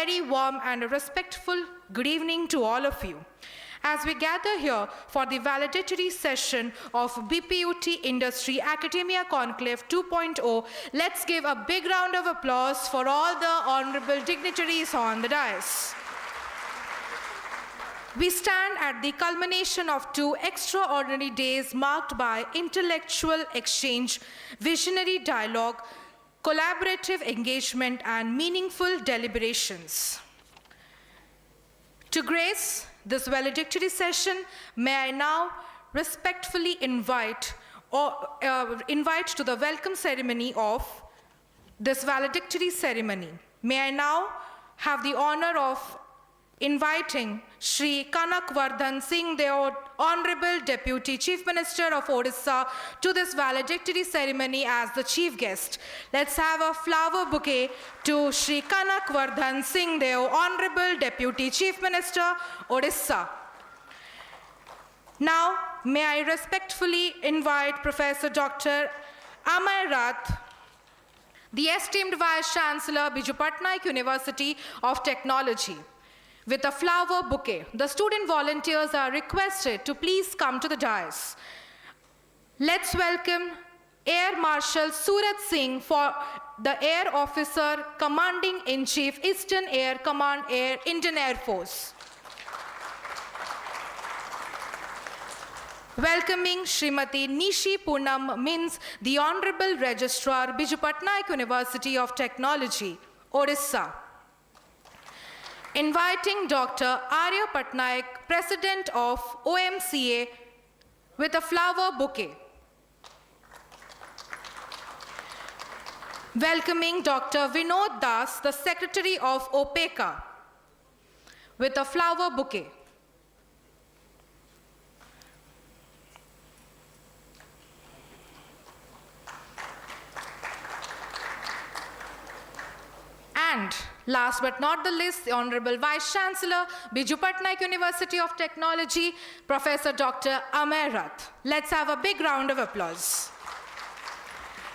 very warm and a respectful good evening to all of you. As we gather here for the valedictory session of BPUT Industry Academia Conclave 2.0, let's give a big round of applause for all the honorable dignitaries on the dais. We stand at the culmination of 2 extraordinary days marked by intellectual exchange, visionary dialogue, collaborative engagement, and meaningful deliberations. To grace this valedictory session, may I now respectfully invite to the welcome ceremony of this valedictory ceremony. May I now have the honor of inviting Shri Kanakvardhan Singh Deo, Honorable Deputy Chief Minister of Odisha, to this valedictory ceremony as the chief guest. Let's have a flower bouquet to Shri Kanakvardhan Singh Deo, Honorable Deputy Chief Minister, Odisha. Now, may I respectfully invite Professor Dr. Amay Rath, the esteemed Vice Chancellor, Biju Patnaik University of Technology, with a flower bouquet. The student volunteers are requested to please come to the dais. Let's welcome Air Marshal Surat Singh, for the Air Officer Commanding in Chief, Eastern Air Command, Indian Air Force. Welcoming Srimati Nishi Poonam Mins, the Honorable Registrar, Biju Patnaik University of Technology, Odisha. Inviting Dr. Arya Patnaik, President of OMCA, with a flower bouquet. Welcoming Dr. Vinod Das, the Secretary of OPECA, with a flower bouquet. And last but not the least, the Honorable Vice Chancellor, Biju Patnaik University of Technology, Professor Dr. Amay Rath. Let's have a big round of applause.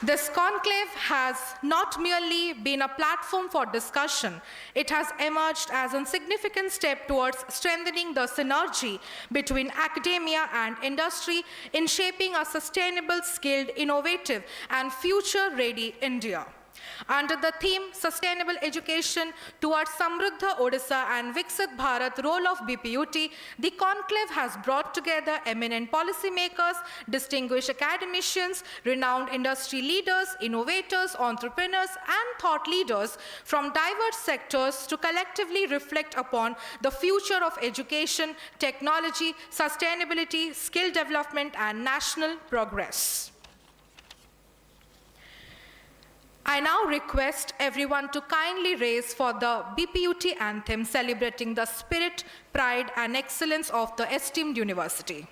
This conclave has not merely been a platform for discussion, it has emerged as a significant step towards strengthening the synergy between academia and industry in shaping a sustainable, skilled, innovative, and future-ready India. Under the theme Sustainable Education towards Samruddha Odisha and Viksit Bharat role of BPUT, the conclave has brought together eminent policymakers, distinguished academicians, renowned industry leaders, innovators, entrepreneurs, and thought leaders from diverse sectors to collectively reflect upon the future of education, technology, sustainability, skill development, and national progress. I now request everyone to kindly raise for the BPUT anthem celebrating the spirit, pride, and excellence of the esteemed university.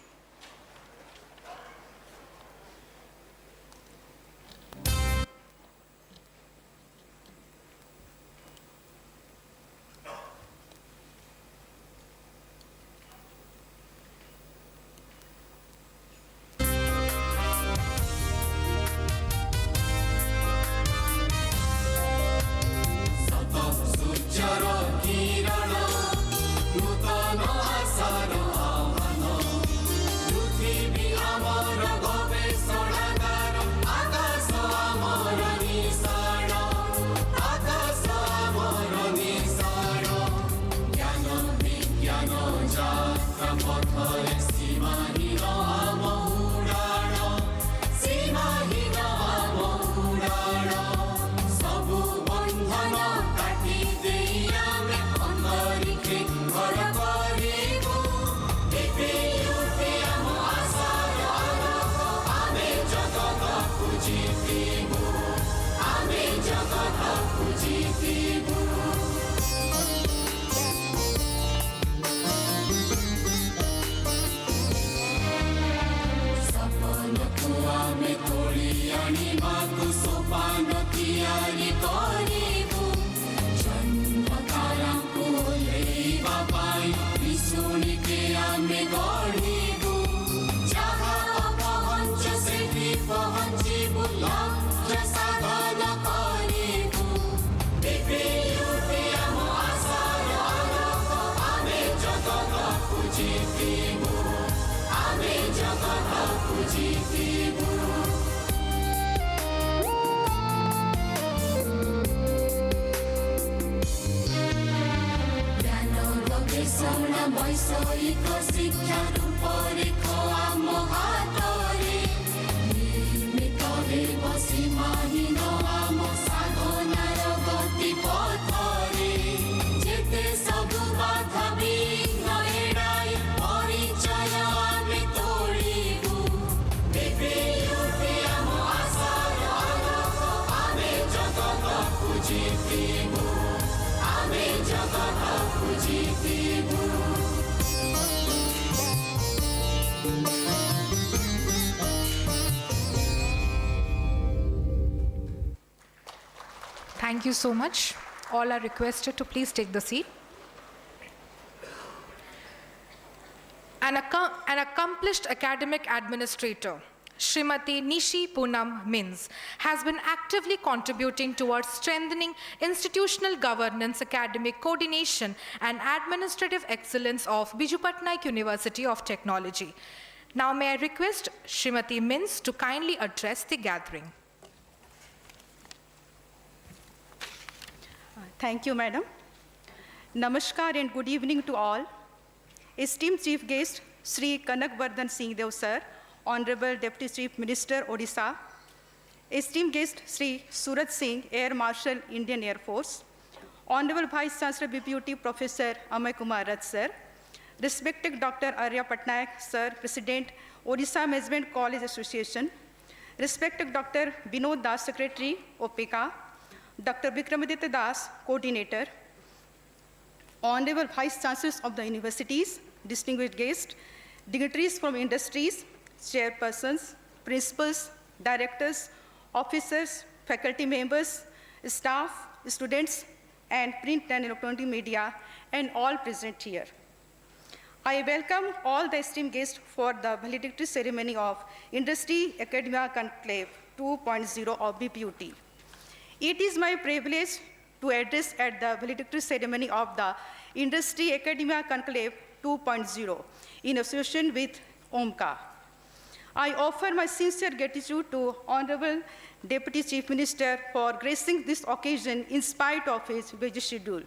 ବୈଷୟିକ ଶିକ୍ଷା ରୂପରେଖ ଆମ ହାତରେ ନିର୍ମିତ ହେବ ସୀମାହୀନ ଆମ ସାଧନାର ଗତି ପଥରେ ଯେତେ ସବୁ ବାଧା ବିଘ୍ନ ଏଡ଼ାଇ ପରିଚୟ ଆମେ ତୋଳିବୁ BPUT ଆମ ଆଶାର ଆଲୋକ ଆମେ ଜଗତକୁ ଜିତିବୁ ଆମେ ଜଗତକୁ ଜିତିବୁ। Thank you so much. All are requested to please take the seat. An accomplished academic administrator, Srimati Nishi Poonam Mins, has been actively contributing towards strengthening institutional governance, academic coordination, and administrative excellence of Biju Patnaik University of Technology. Now may I request Srimati Mins to kindly address the gathering. Thank you, Madam. Namaskar and good evening to all. Esteemed Chief Guest, Sri Kanakvardhan Singh Dev Sir, Honorable Deputy Chief Minister, Odisha. Esteemed Guest, Sri Surat Singh, Air Marshal, Indian Air Force. Honorable Vice Chancellor, BPUT, Professor Amay Kumar Rath Sir. Respected Dr. Arya Patnaik Sir, President, Odisha Management College Association. Respected Dr. Binod Das, Secretary, OPECA. Dr. Vikramaditya Das, Coordinator, Honorable Vice Chancellors of the Universities, distinguished guests, dignitaries from industries, chairpersons, principals, directors, officers, faculty members, staff, students, and print and electronic media, and all present here. I welcome all the esteemed guests for the valedictory ceremony of Industry Academia Conclave 2.0 of BPUT. It is my privilege to address at the valedictory ceremony of the Industry Academia Conclave 2.0 in association with OMCA. I offer my sincere gratitude to Honorable Deputy Chief Minister for gracing this occasion in spite of his busy schedule.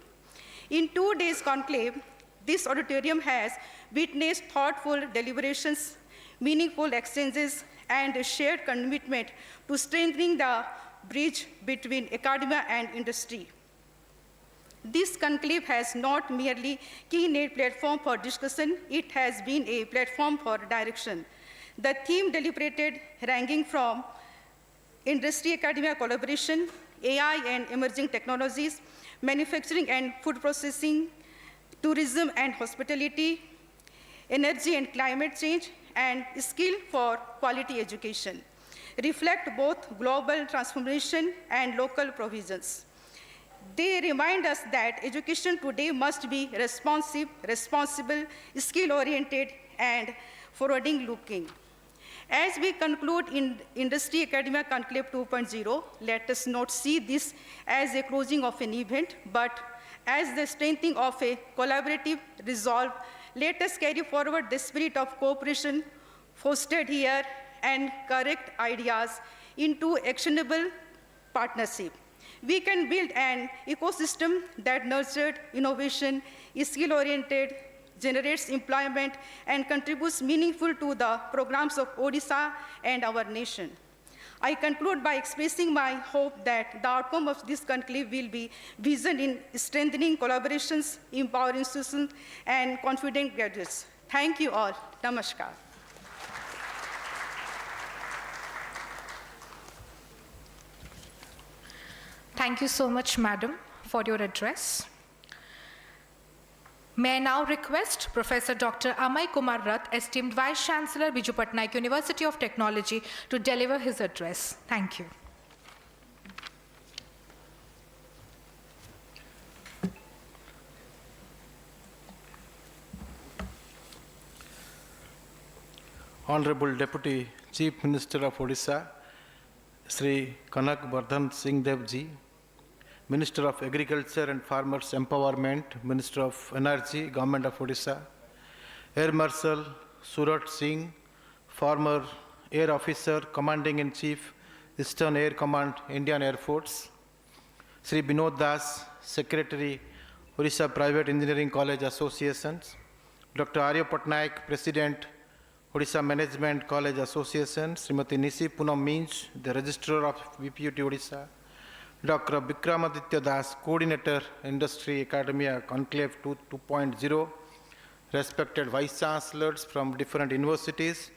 In 2 days conclave, this auditorium has witnessed thoughtful deliberations, meaningful exchanges, and a shared commitment to strengthening the bridge between academia and industry. This conclave has not merely been a platform for discussion, it has been a platform for direction. The theme deliberated ranging from industry-academia collaboration, AI and emerging technologies, manufacturing and food processing, tourism and hospitality, energy and climate change, and skill for quality education, reflect both global transformation and local provisions. They remind us that education today must be responsive, responsible, skill-oriented, and forwarding-looking. As we conclude in Industry Academia Conclave 2.0, let us not see this as a closing of an event, but as the strengthening of a collaborative resolve. Let us carry forward the spirit of cooperation fostered here and correct ideas into actionable partnership. We can build an ecosystem that nurtured innovation, is skill-oriented, generates employment, and contributes meaningful to the programs of Odisha and our nation. I conclude by expressing my hope that the outcome of this conclave will be vision in strengthening collaborations, empowering institutions, and confident graduates. Thank you all. Namaskar. Thank you so much, Madam, for your address. May I now request Professor Dr. Amay Kumar Rath, esteemed Vice Chancellor, Biju Patnaik University of Technology, to deliver his address. Thank you. Honorable Deputy Chief Minister of Odisha, Sri Kanakvardhan Singh Dev Ji, Minister of Agriculture and Farmers Empowerment, Minister of Energy, Government of Odisha, Air Marshal Surat Singh, former Air Officer, Commanding-in-Chief, Eastern Air Command, Indian Air Force, Sri Binod Das, Secretary, Odisha Private Engineering College Associations, Dr. Arya Patnaik, President, Odisha Management College Association, Srimati Nisi Punam Minch, the Registrar of BPUT Odisha, Dr. Vikramaditya Das, Coordinator, Industry Academia Conclave 2.0, respected Vice Chancellors from different universities,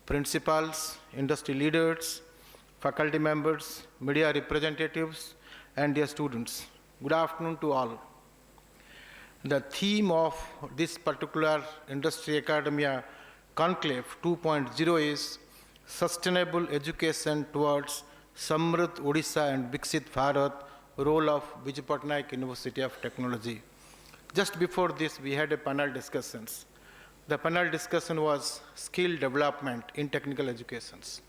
principals, industry leaders, faculty members, media representatives, and dear students. Good afternoon to all. The theme of this particular Industry Academia Conclave 2.0 is Sustainable Education Towards Samruddh Odisha and Viksit Bharat, role of Biju Patnaik University of Technology. Just before this, we had a panel discussions. The panel discussion was skill development in technical educations.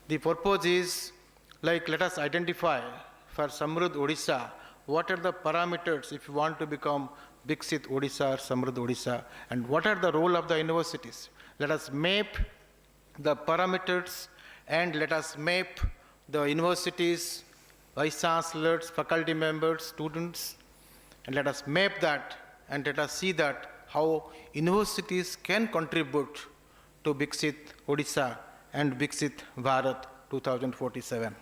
The purpose is, like, let us identify for Samruddh Odisha, what are the parameters if you want to become Viksit Odisha or Samruddh Odisha, and what are the role of the universities. Let us map the parameters and let us map the universities, vice chancellors, faculty members, students, and let us map that and let us see that how universities can contribute to Viksit Odisha and Viksit Bharat 2047.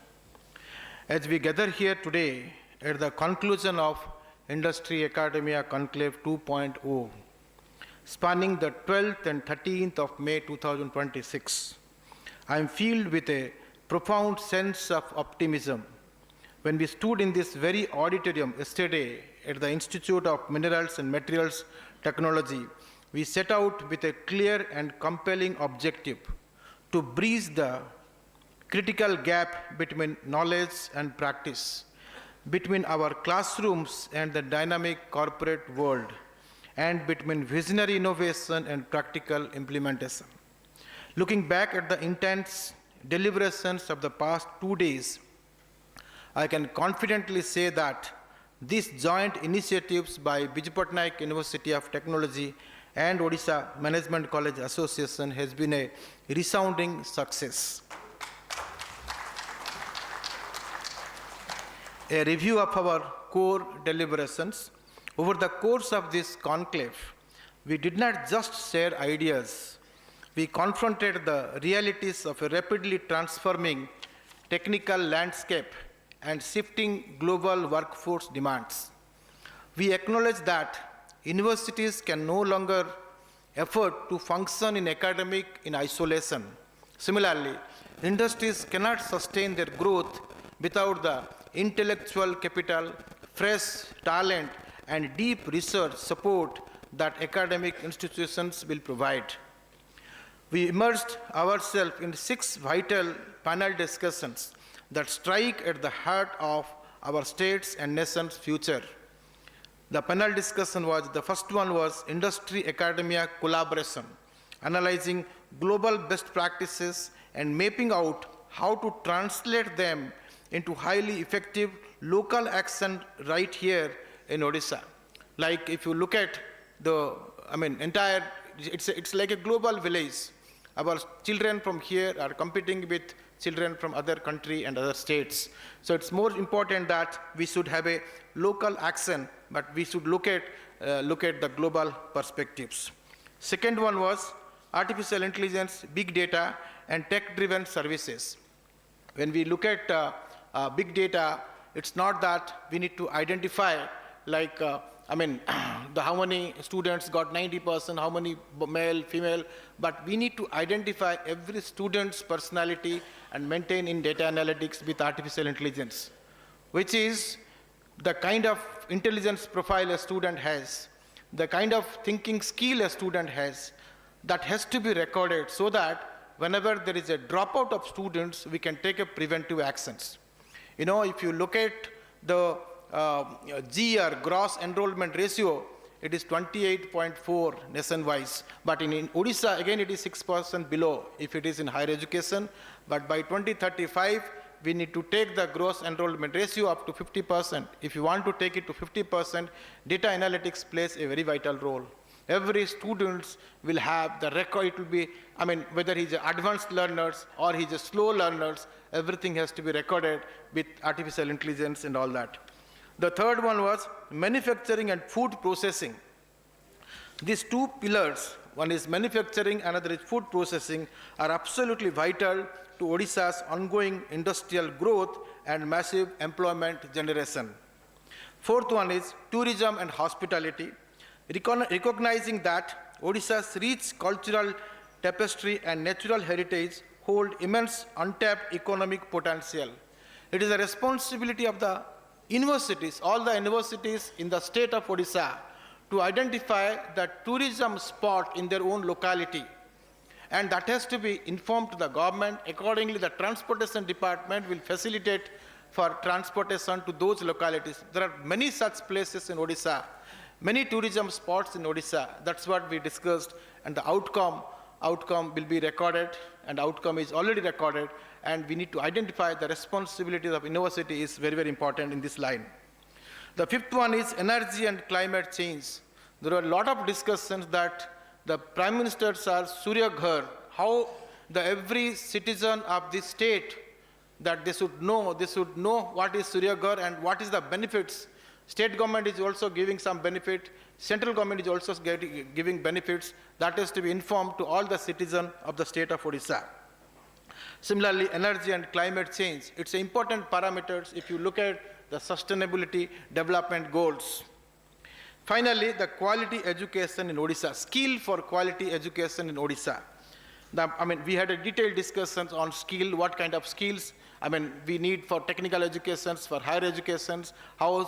As we gather here today at the conclusion of Industry Academia Conclave 2.0, spanning the 12th and 13th of May 2026, I am filled with a profound sense of optimism. When we stood in this very auditorium yesterday at the Institute of Minerals and Materials Technology, we set out with a clear and compelling objective to bridge the critical gap between knowledge and practice, between our classrooms and the dynamic corporate world, and between visionary innovation and practical implementation. Looking back at the intense deliberations of the past 2 days, I can confidently say that these joint initiatives by Biju Patnaik University of Technology and Odisha Management College Association has been a resounding success. A review of our core deliberations. Over the course of this conclave, we did not just share ideas, we confronted the realities of a rapidly transforming technical landscape and shifting global workforce demands. We acknowledge that universities can no longer afford to function in isolation. Similarly, industries cannot sustain their growth without the intellectual capital, fresh talent, and deep research support that academic institutions will provide. We immersed ourselves in 6 vital panel discussions that strike at the heart of our state's and nation's future. The panel discussion was, the first one was Industry Academia Collaboration, analyzing global best practices and mapping out how to translate them into highly effective local action right here in Odisha. Like if you look at the, entire, it's like a global village. Our children from here are competing with children from other country and other states. So it's more important that we should have a local action, but we should look at the global perspectives. Second one was artificial intelligence, big data, and tech-driven services. When we look at big data, it's not that we need to identify like, how many students got 90%, how many male, female, but we need to identify every student's personality and maintain in data analytics with artificial intelligence, which is the kind of intelligence profile a student has, the kind of thinking skill a student has, that has to be recorded so that whenever there is a dropout of students, we can take a preventive actions. You know, if you look at the GR, gross enrollment ratio, it is 28.4 nation-wise. But in Odisha, again, it is 6% below if it is in higher education. But by 2035, we need to take the gross enrollment ratio up to 50%. If you want to take it to 50%, data analytics plays a very vital role. Every student will have the record, it will be, whether he's an advanced learners or he's a slow learners, everything has to be recorded with artificial intelligence and all that. The third one was manufacturing and food processing. These two pillars, one is manufacturing, another is food processing, are absolutely vital to Odisha's ongoing industrial growth and massive employment generation. Fourth one is tourism and hospitality, recognizing that Odisha's rich cultural tapestry and natural heritage hold immense untapped economic potential. It is the responsibility of the universities, all the universities in the state of Odisha, to identify the tourism spot in their own locality. And that has to be informed to the government. Accordingly, the transportation department will facilitate for transportation to those localities. There are many such places in Odisha, many tourism spots in Odisha. That's what we discussed, and the outcome will be recorded, and outcome is already recorded, and we need to identify the responsibilities of university is very, very important in this line. The fifth one is energy and climate change. There were a lot of discussions that the Prime Ministers are Surya Ghar, how every citizen of this state, that they should know what is Surya Ghar and what is the benefits. State government is also giving some benefit, central government is also giving benefits. That has to be informed to all the citizens of the state of Odisha. Similarly, energy and climate change, it's important parameters if you look at the sustainability development goals. Finally, the quality education in Odisha, skill for quality education in Odisha. We had a detailed discussions on skill, what kind of skills we need for technical educations, for higher educations, how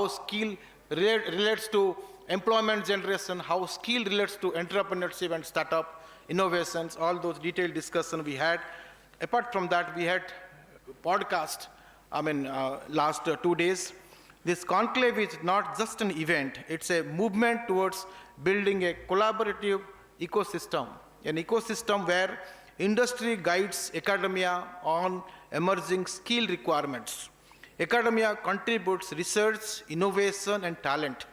skill relates to employment generation, how skill relates to entrepreneurship and startup innovations, all those detailed discussions we had. Apart from that, we had podcast, last 2 days. This conclave is not just an event, it's a movement towards building a collaborative ecosystem, an ecosystem where industry guides academia on emerging skill requirements. Academia contributes research, innovation, and talent.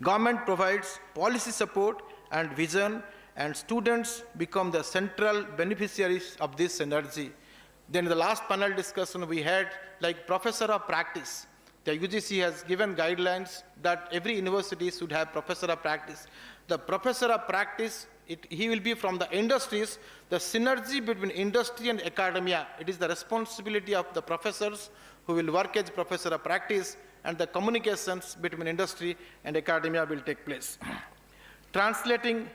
Government provides policy support and vision, and students become the central beneficiaries of this energy. Then in the last panel discussion we had, like professor of practice. The UGC has given guidelines that every university should have professor of practice. The professor of practice, he will be from the industries. The synergy between industry and academia, it is the responsibility of the professors who will work as professor of practice, and the communications between industry and academia will take place. Translating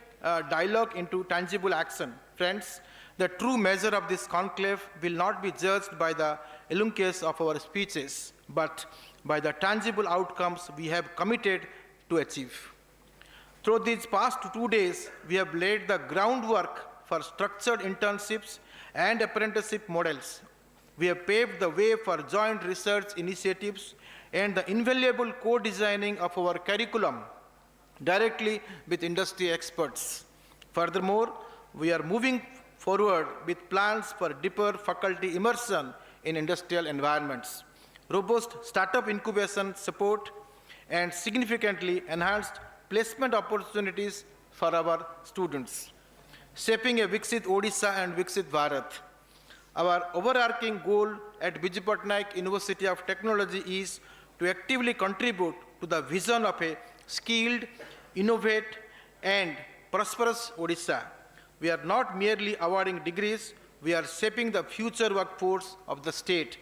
dialogue into tangible action. Friends, the true measure of this conclave will not be judged by the eloquence of our speeches, but by the tangible outcomes we have committed to achieve. Through these past 2 days, we have laid the groundwork for structured internships and apprenticeship models. We have paved the way for joint research initiatives and the invaluable co-designing of our curriculum directly with industry experts. Furthermore, we are moving forward with plans for deeper faculty immersion in industrial environments, robust startup incubation support, and significantly enhanced placement opportunities for our students. Shaping a Viksit Odisha and Viksit Bharat. Our overarching goal at BPUT University of Technology is to actively contribute to the vision of a skilled, innovate, and prosperous Odisha. We are not merely awarding degrees, we are shaping the future workforce of the state.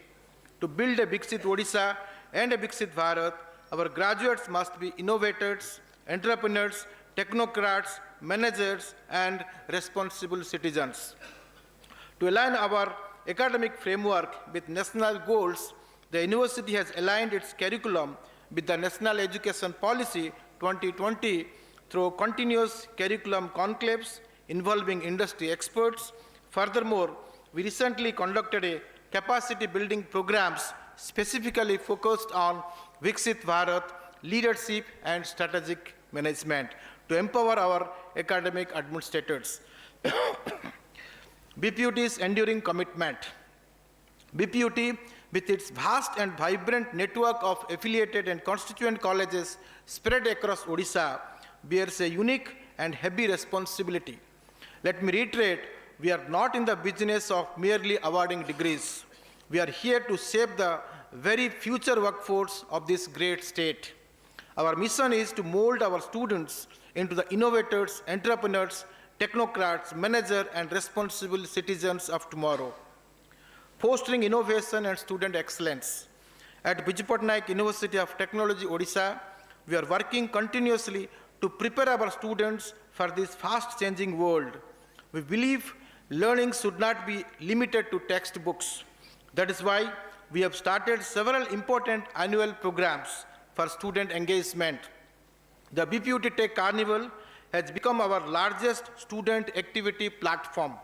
To build a Viksit Odisha and a Viksit Bharat, our graduates must be innovators, entrepreneurs, technocrats, managers, and responsible citizens. To align our academic framework with national goals, the university has aligned its curriculum with the National Education Policy 2020 through continuous curriculum conclaves involving industry experts. Furthermore, we recently conducted a capacity building programs specifically focused on Viksit Bharat, leadership, and strategic management to empower our academic administrators. BPUT's enduring commitment. BPUT, with its vast and vibrant network of affiliated and constituent colleges spread across Odisha, bears a unique and heavy responsibility. Let me reiterate, we are not in the business of merely awarding degrees. We are here to shape the very future workforce of this great state. Our mission is to mold our students into the innovators, entrepreneurs, technocrats, managers, and responsible citizens of tomorrow. Fostering innovation and student excellence. At BPUT University of Technology, Odisha, we are working continuously to prepare our students for this fast-changing world. We believe learning should not be limited to textbooks. That is why we have started several important annual programs for student engagement. The BPUT Tech Carnival has become our largest student activity platform.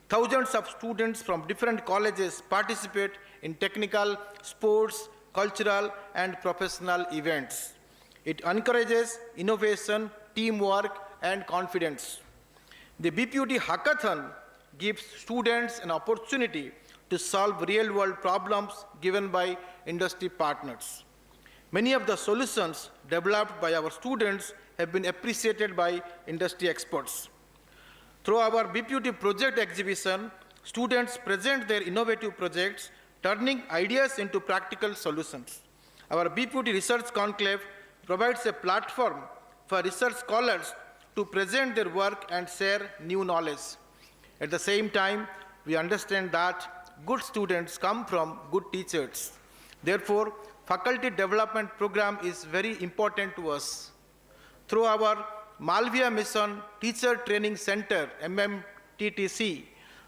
Thousands of students from different colleges participate in technical, sports, cultural, and professional events. It encourages innovation, teamwork, and confidence. The BPUT Hackathon gives students an opportunity to solve real-world problems given by industry partners. Many of the solutions developed by our students have been appreciated by industry experts. Through our BPUT project exhibition, students present their innovative projects, turning ideas into practical solutions. Our BPUT Research Conclave provides a platform for research scholars to present their work and share new knowledge. At the same time, we understand that good students come from good teachers. Therefore, faculty development program is very important to us. Through our Malviya Mission Teacher Training Center, MMTTC,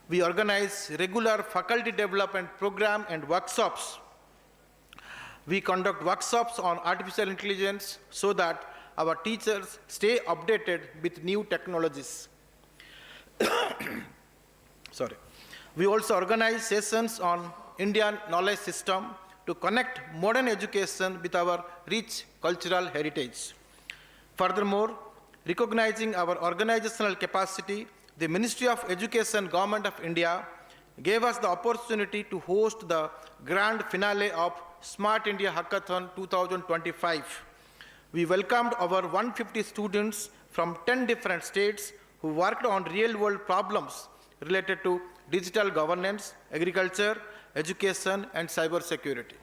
we organize regular faculty development program and workshops. We conduct workshops on artificial intelligence so that our teachers stay updated with new technologies. Sorry. We also organize sessions on Indian knowledge system to connect modern education with our rich cultural heritage. Furthermore, recognizing our organizational capacity, the Ministry of Education, Government of India, gave us the opportunity to host the grand finale of Smart India Hackathon 2025. We welcomed over 150 students from 10 different states who worked on real-world problems related to digital governance, agriculture, education, and cybersecurity.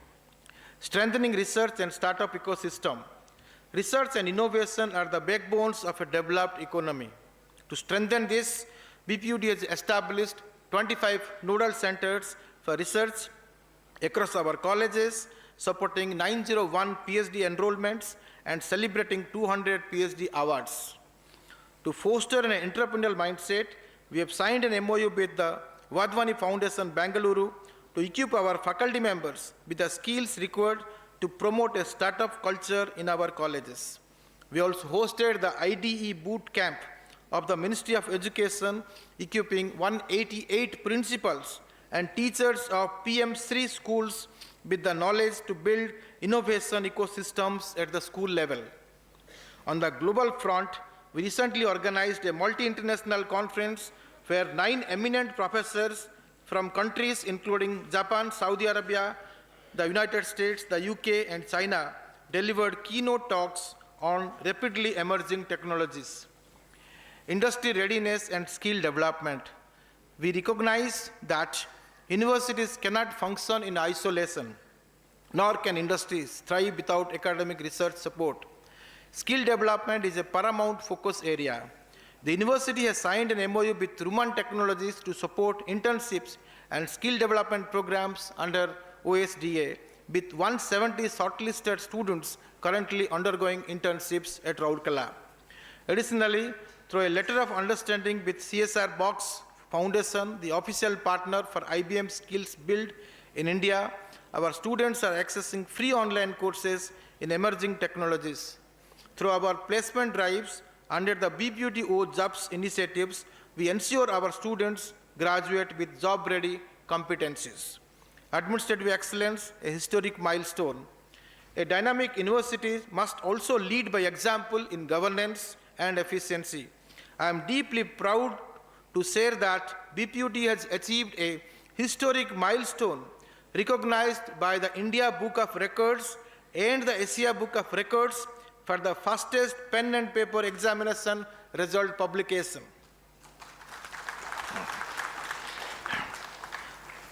Strengthening research and startup ecosystem. Research and innovation are the backbones of a developed economy. To strengthen this, BPUT has established 25 nodal centers for research across our colleges, supporting 901 PhD enrollments and celebrating 200 PhD awards. To foster an entrepreneurial mindset, we have signed an MOU with the Vadvani Foundation, Bangalore, to equip our faculty members with the skills required to promote a startup culture in our colleges. We also hosted the IDE boot camp of the Ministry of Education, equipping 188 principals and teachers of PM3 schools with the knowledge to build innovation ecosystems at the school level. On the global front, we recently organized a multi-international conference where 9 eminent professors from countries including Japan, Saudi Arabia, the United States, the UK, and China delivered keynote talks on rapidly emerging technologies, industry readiness, and skill development. We recognize that universities cannot function in isolation, nor can industries thrive without academic research support. Skill development is a paramount focus area. The university has signed an MOU with Ruman Technologies to support internships and skill development programs under OSDA, with 170 shortlisted students currently undergoing internships at Rourkela. Additionally, through a letter of understanding with CSR Box Foundation, the official partner for IBM Skills Build in India, our students are accessing free online courses in emerging technologies. Through our placement drives under the BPUT Jobs initiatives, we ensure our students graduate with job-ready competencies. Administrative excellence, a historic milestone. A dynamic university must also lead by example in governance and efficiency. I am deeply proud to share that BPUT has achieved a historic milestone recognized by the India Book of Records and the Asia Book of Records for the fastest pen and paper examination result publication.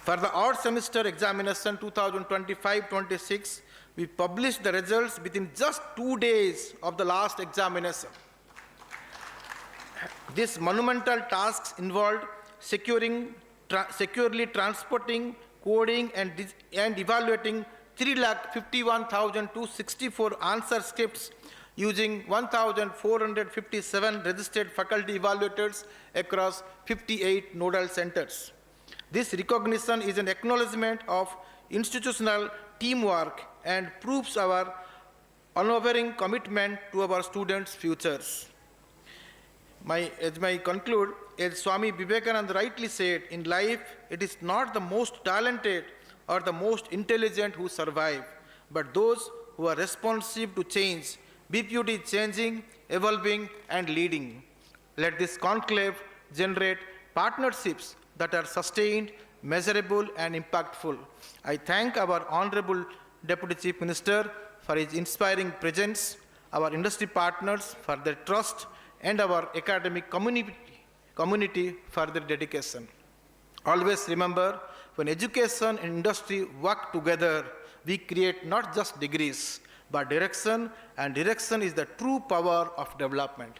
For the odd semester examination 2025-26, we published the results within just 2 days of the last examination. This monumental task involved securely transporting, coding, and evaluating 351,264 answer scripts using 1,457 registered faculty evaluators across 58 nodal centers. This recognition is an acknowledgement of institutional teamwork and proves our unwavering commitment to our students' futures. As I conclude, as Swami Vivekananda rightly said, in life it is not the most talented or the most intelligent who survive, but those who are responsive to change. BPUT is changing, evolving, and leading. Let this conclave generate partnerships that are sustained, measurable, and impactful. I thank our Honorable Deputy Chief Minister for his inspiring presence, our industry partners for their trust, and our academic community for their dedication. Always remember, when education and industry work together, we create not just degrees, but direction, and direction is the true power of development.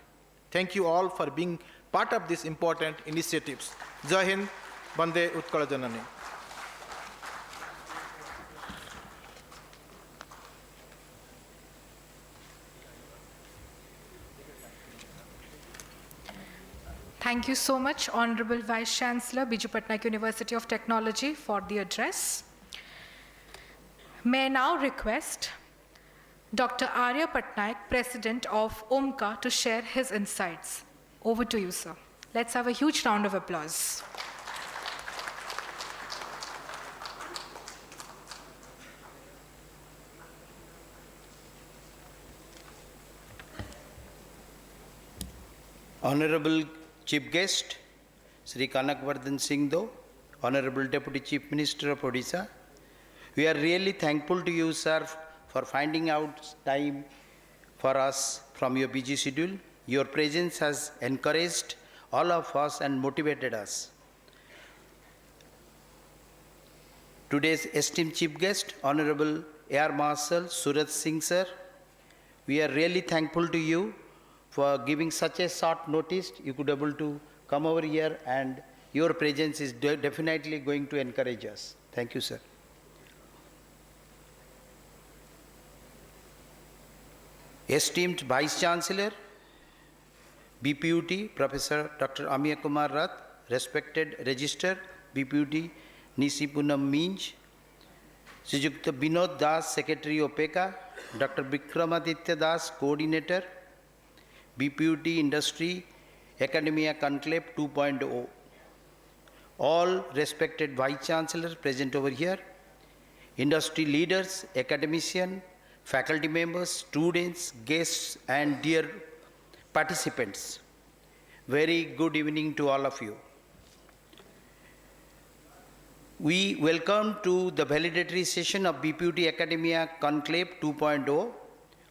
Thank you all for being part of these important initiatives. Jai Hind, Vande Utkala Janani. Thank you so much, Honorable Vice Chancellor, Biju Patnaik University of Technology, for the address. May I now request Dr. Arya Patnaik, President of OMCA, to share his insights. Over to you, sir. Let's have a huge round of applause. Honorable Chief Guest, Sri Kanakvardhan Singh Dev, Honorable Deputy Chief Minister of Odisha, we are really thankful to you, sir, for finding out time for us from your busy schedule. Your presence has encouraged all of us and motivated us. Today's esteemed Chief Guest, Honorable Air Marshal Suraj Singh, sir, we are really thankful to you for giving such a short notice. You could be able to come over here, and your presence is definitely going to encourage us. Thank you, sir. Esteemed Vice Chancellor, BPUT, Professor Dr. Amiya Kumar Rath, respected Registrar, BPUT, Nisi Poonam Minj, Srijukta Binod Das, Secretary OPECA, Dr. Vikramaditya Das, Coordinator, BPUT Industry Academia Conclave 2.0. All respected Vice Chancellors present over here, industry leaders, academicians, faculty members, students, guests, and dear participants. Very good evening to all of you. We welcome to the valedictory session of BPUT Academia Conclave 2.0.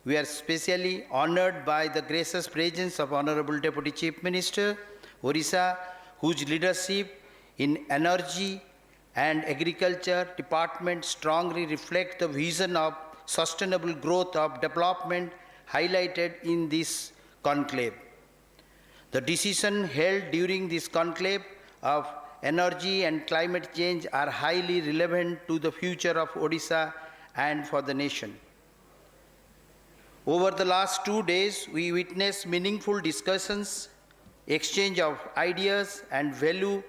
We are especially honored by the gracious presence of Honorable Deputy Chief Minister, Odisha, whose leadership in energy and agriculture department strongly reflect the vision of sustainable growth of development highlighted in this conclave. The decisions held during this conclave of energy and climate change are highly relevant to the future of Odisha and for the nation. Over the last 2 days, we witnessed meaningful discussions, exchange of ideas and value,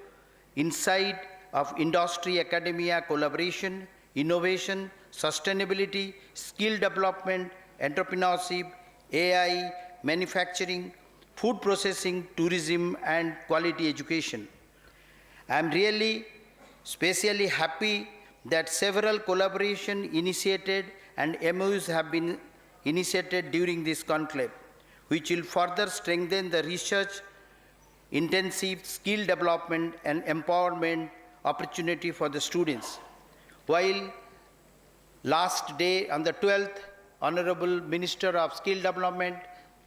insight of industry-academia collaboration, innovation, sustainability, skill development, entrepreneurship, AI, manufacturing, food processing, tourism, and quality education. I am really especially happy that several collaboration initiated and MOUs have been initiated during this conclave, which will further strengthen the research, intensive skill development and empowerment opportunity for the students. While last day on the 12th, Honorable Minister of Skill Development,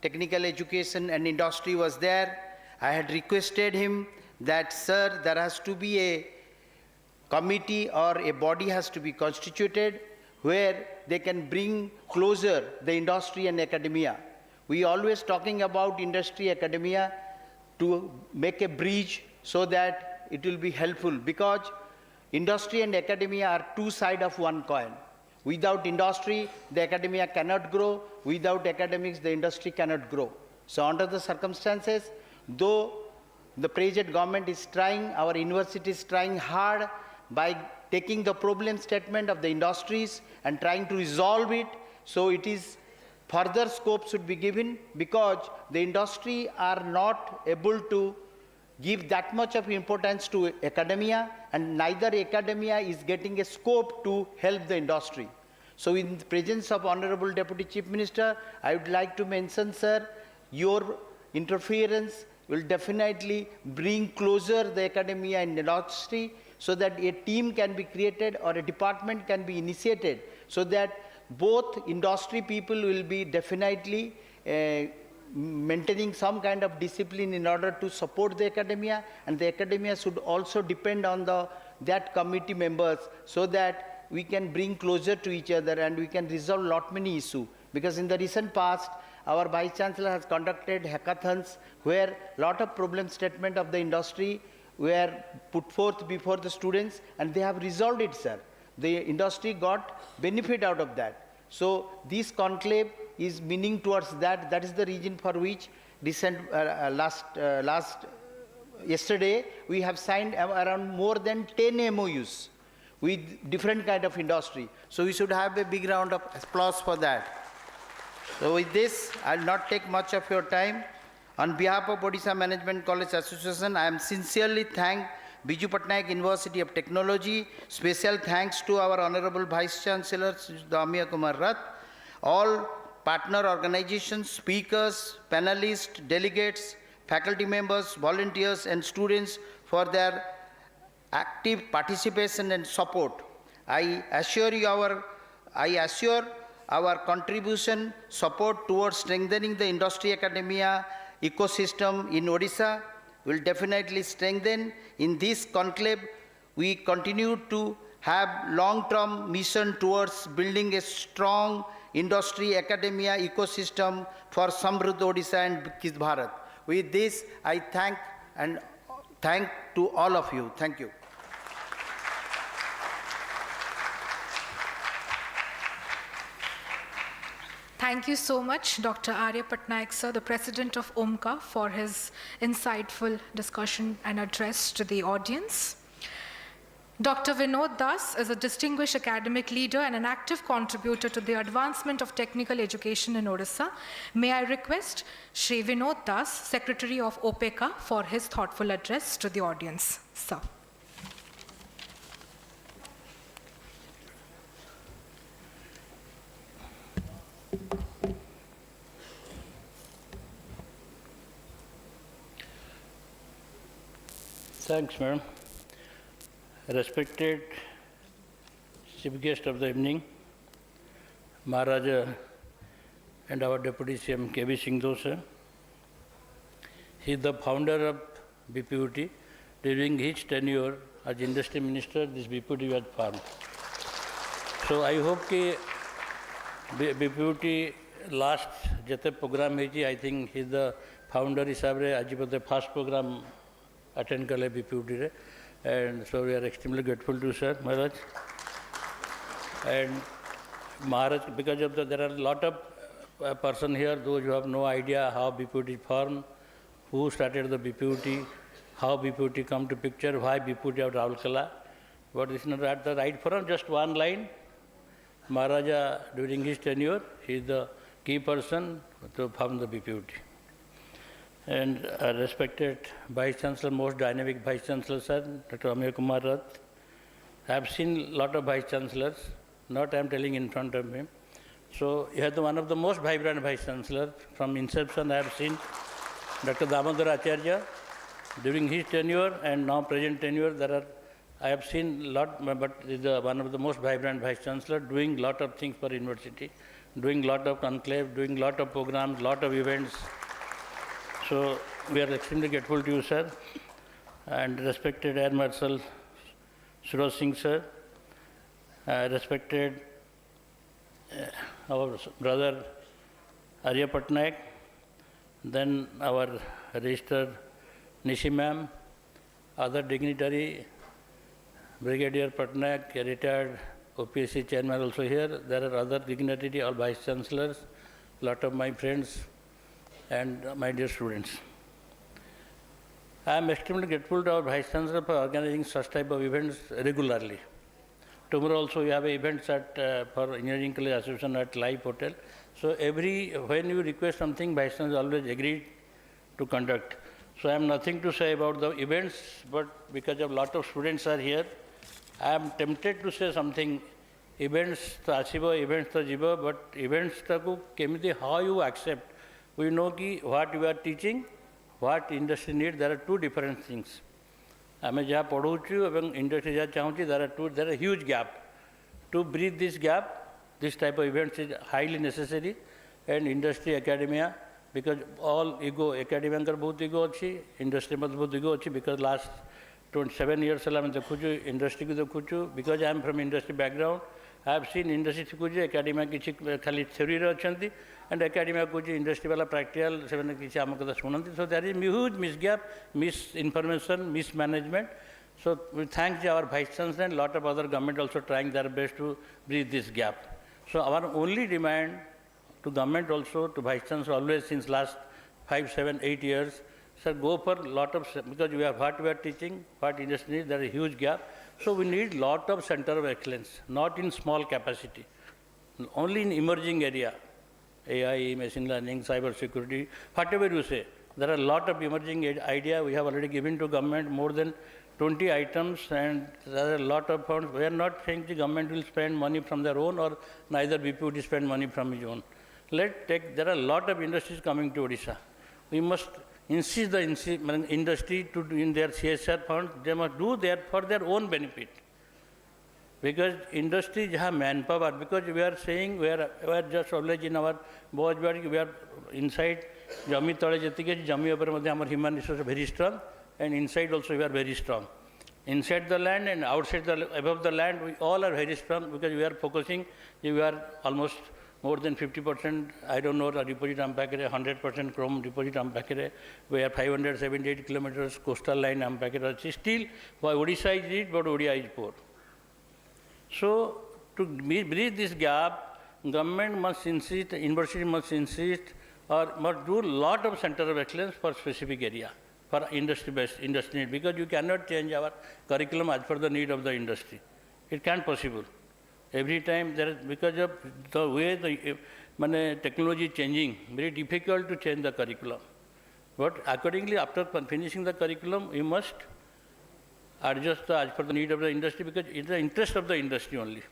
Technical Education and Industry was there, I had requested him that, sir, there has to be a committee or a body has to be constituted where they can bring closer the industry and academia. We always talking about industry academia to make a bridge so that it will be helpful, because industry and academia are two sides of one coin. Without industry, the academia cannot grow. Without academics, the industry cannot grow. So under the circumstances, though the present government is trying, our university is trying hard by taking the problem statement of the industries and trying to resolve it, so it is further scope should be given, because the industry are not able to give that much of importance to academia, and neither academia is getting a scope to help the industry. So in the presence of Honorable Deputy Chief Minister, I would like to mention, sir, your interference will definitely bring closer the academia and industry, so that a team can be created or a department can be initiated, so that both industry people will be definitely maintaining some kind of discipline in order to support the academia, and the academia should also depend on that committee members, so that we can bring closer to each other and we can resolve lot many issues. Because in the recent past, our Vice Chancellor has conducted hackathons where lot of problem statement of the industry were put forth before the students, and they have resolved it, sir. The industry got benefit out of that. So this conclave is meaning towards that. That is the reason for which yesterday we have signed around more than 10 MOUs with different kind of industry. So we should have a big round of applause for that. So with this, I will not take much of your time. On behalf of Odisha Management College Association, I am sincerely thank Biju Patnaik University of Technology. Special thanks to our Honorable Vice Chancellor, Damia Kumar Rath, all partner organizations, speakers, panelists, delegates, faculty members, volunteers, and students for their active participation and support. I assure our contribution, support towards strengthening the industry academia ecosystem in Odisha will definitely strengthen. In this conclave, we continue to have long-term mission towards building a strong industry academia ecosystem for Samruddha Odisha and Viksit Bharat. With this, I thank to all of you. Thank you. Thank you so much, Dr. Arya Patnaik, sir, the President of OMCA, for his insightful discussion and address to the audience. Dr. Vinod Das is a distinguished academic leader and an active contributor to the advancement of technical education in Odisha. May I request Shri Vinod Das, Secretary of OPECA, for his thoughtful address to the audience. Sir. Thanks, Madam. Respected Chief Guest of the evening, Maharaja and our Deputy CM K.V. Singh sir. He is the founder of BPUT. During his tenure as Industry Minister, this BPUT was formed. So I hope that BPUT last jate program hai, I think he is the founder hisabre aji the first program attend kale BPUT re. And so we are extremely grateful to Sir Maharaj. And Maharaj, because of there are a lot of person here, those who have no idea how BPUT is formed, who started the BPUT, how BPUT come to picture, why BPUT of Raulkala. But this is not at the right forum, just one line. Maharaja, during his tenure, he is the key person to form the BPUT. And respected Vice Chancellor, most dynamic Vice Chancellor, sir, Dr. Amir Kumar Rath. I have seen a lot of Vice Chancellors, not I am telling in front of him. So you have one of the most vibrant Vice Chancellors. From inception, I have seen Dr. Damodar Acharya. During his tenure and now present tenure, I have seen a lot, but is one of the most vibrant Vice Chancellor, doing a lot of things for university, doing a lot of conclave, doing a lot of programs, lot of events. So we are extremely grateful to you, sir. And respected Air Marshal Suraj Singh sir, respected our brother Arya Patnaik, then our Registrar Nishi ma'am, other dignitary, Brigadier Patnaik, retired OPSC chairman also here. There are other dignitaries, all vice chancellors, lot of my friends and my dear students. I am extremely grateful to our vice chancellor for organizing such type of events regularly. Tomorrow also we have events at for Engineering College Association at Live Hotel. So when you request something, vice chancellor always agreed to conduct. So I have nothing to say about the events, but because of lot of students are here, I am tempted to say something. Events to asibo, events to jibo, but events taku kemiti how you accept. We know ki what you are teaching, what industry needs. There are two different things. आमे जहाँ पढ़ौचु एवं industry जहाँ चाहूँची there are huge gap. To bridge this gap, this type of events is highly necessary, and industry academia, because all ego academia कर बहुत ego अच्छी, industry मत बहुत ego अच्छी, because last 27 years साला मैं देखूँचु industry को देखूँचु, because I am from industry background, I have seen industry कुछ academia किसी खाली theory रे अच्छी, and academia कुछ industry वाला practical सेवन किसी आम कथा सुनती. So there is huge misgap, misinformation, mismanagement. So we thank our vice chancellor and lot of other government also trying their best to bridge this gap. So our only demand to government also, to vice chancellor always since last 5, 7, 8 years, sir, go for lot of, because what we are teaching, what industry needs, there is a huge gap. So we need lot of center of excellence, not in small capacity, only in emerging area, AI, machine learning, cyber security, whatever you say. There are a lot of emerging idea we have already given to government, more than 20 items, and there are a lot of funds. We are not saying the government will spend money from their own, or neither BPUT spend money from his own. There are a lot of industries coming to Odisha. We must insist the industry to do in their CSR funds, they must do that for their own benefit. Because industry jaha manpower, because we are saying we are just always in our Bojbad, we are inside Jami Tale Jatike, Jami upper our human resources very strong, and inside also we are very strong. Inside the land and outside above the land, we all are very strong, because we are focusing, we are almost more than 50%, I don't know, deposit ampakere, 100% chrome deposit ampakere, we are 578 kilometers coastal line ampakere. Still, Odisha is rich, but Odia is poor. So, to bridge this gap, government must insist, university must insist, or must do a lot of center of excellence for specific area, for industry-based industry need, because you cannot change our curriculum as per the need of the industry. It can't possible. Every time there is, because of the way the technology is changing, very difficult to change the curriculum. But accordingly, after finishing the curriculum, you must adjust as per the need of the industry, because it's the interest of the industry only.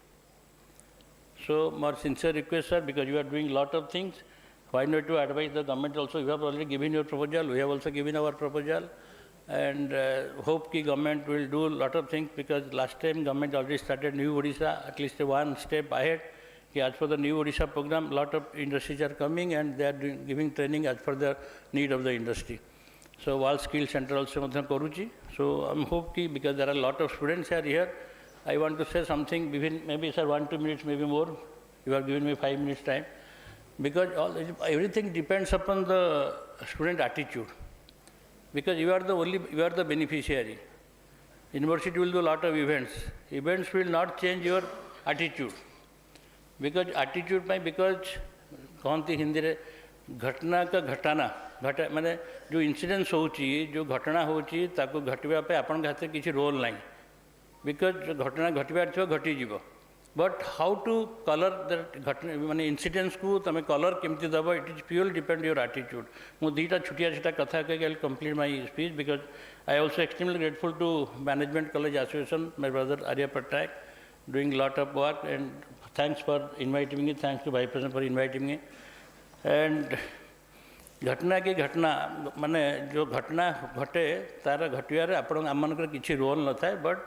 So, my sincere request, sir, because you are doing a lot of things, why not to advise the government also? You have already given your proposal, we have also given our proposal, and hope the government will do a lot of things, because last time government already started New Odisha, at least one step ahead. As per the New Odisha program, a lot of industries are coming, and they are giving training as per the need of the industry. So, World Skill Center also Koruchi. So, I hope ki, because there are a lot of students are here, I want to say something, maybe sir 1-2 minutes, maybe more. You have given me 5 minutes time. Because everything depends upon the student attitude. Because you are the beneficiary. University will do a lot of events. Events will not change your attitude. Because attitude because कहती हिंदी रे घटना का घटाना माने जो incidence होची जो घटना होची ताको घटवा पे आपन हाथ किसी रोल नहीं, बिकॉज घटना घटवार थो घटी जीव, but how to colour that घटना माने इंसिडेंस को तमे कलर केमती दबो, it is pure depend your attitude. मु दीटा छुटिया छटा कथा के I complete my speech, because I also extremely grateful to management college association, my brother Arya Pattnaik, doing lot of work, and thanks for inviting me, thanks to Vice President for inviting me. And घटना की घटना माने जो घटना घटे तार घटियारे आपण आमनकर किसी रोल न थाए, बट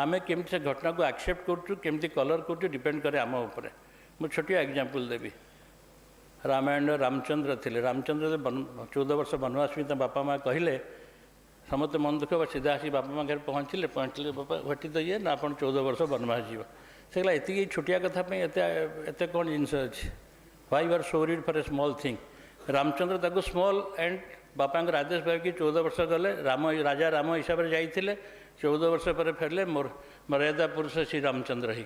आमे केमती से घटना को एक्सेप्ट करछु, केमती कलर करछु, डिपेंड करे आम ऊपर. मु छोटिया एग्जांपल देबी. रामायण रामचंद्र थिले, रामचंद्र 14 वर्ष वनवास में बापा माँ कहले समस्त मन दुख सीधा आसी बापा माँ घर पहुँचले बापा घटी तो ये ना आप 14 वर्ष बनवास जीव से ये छोटिया कथा एत कौन जिनस अच्छे why you are so worried for a small thing Ramchandra ताको स्मॉल एंड बापा आदेश पाई 14 वर्ष गले राजा राम हिसाब से जाइए 14 वर्ष पर फेरले मर्यादा पुरुष श्री रामचंद्र ही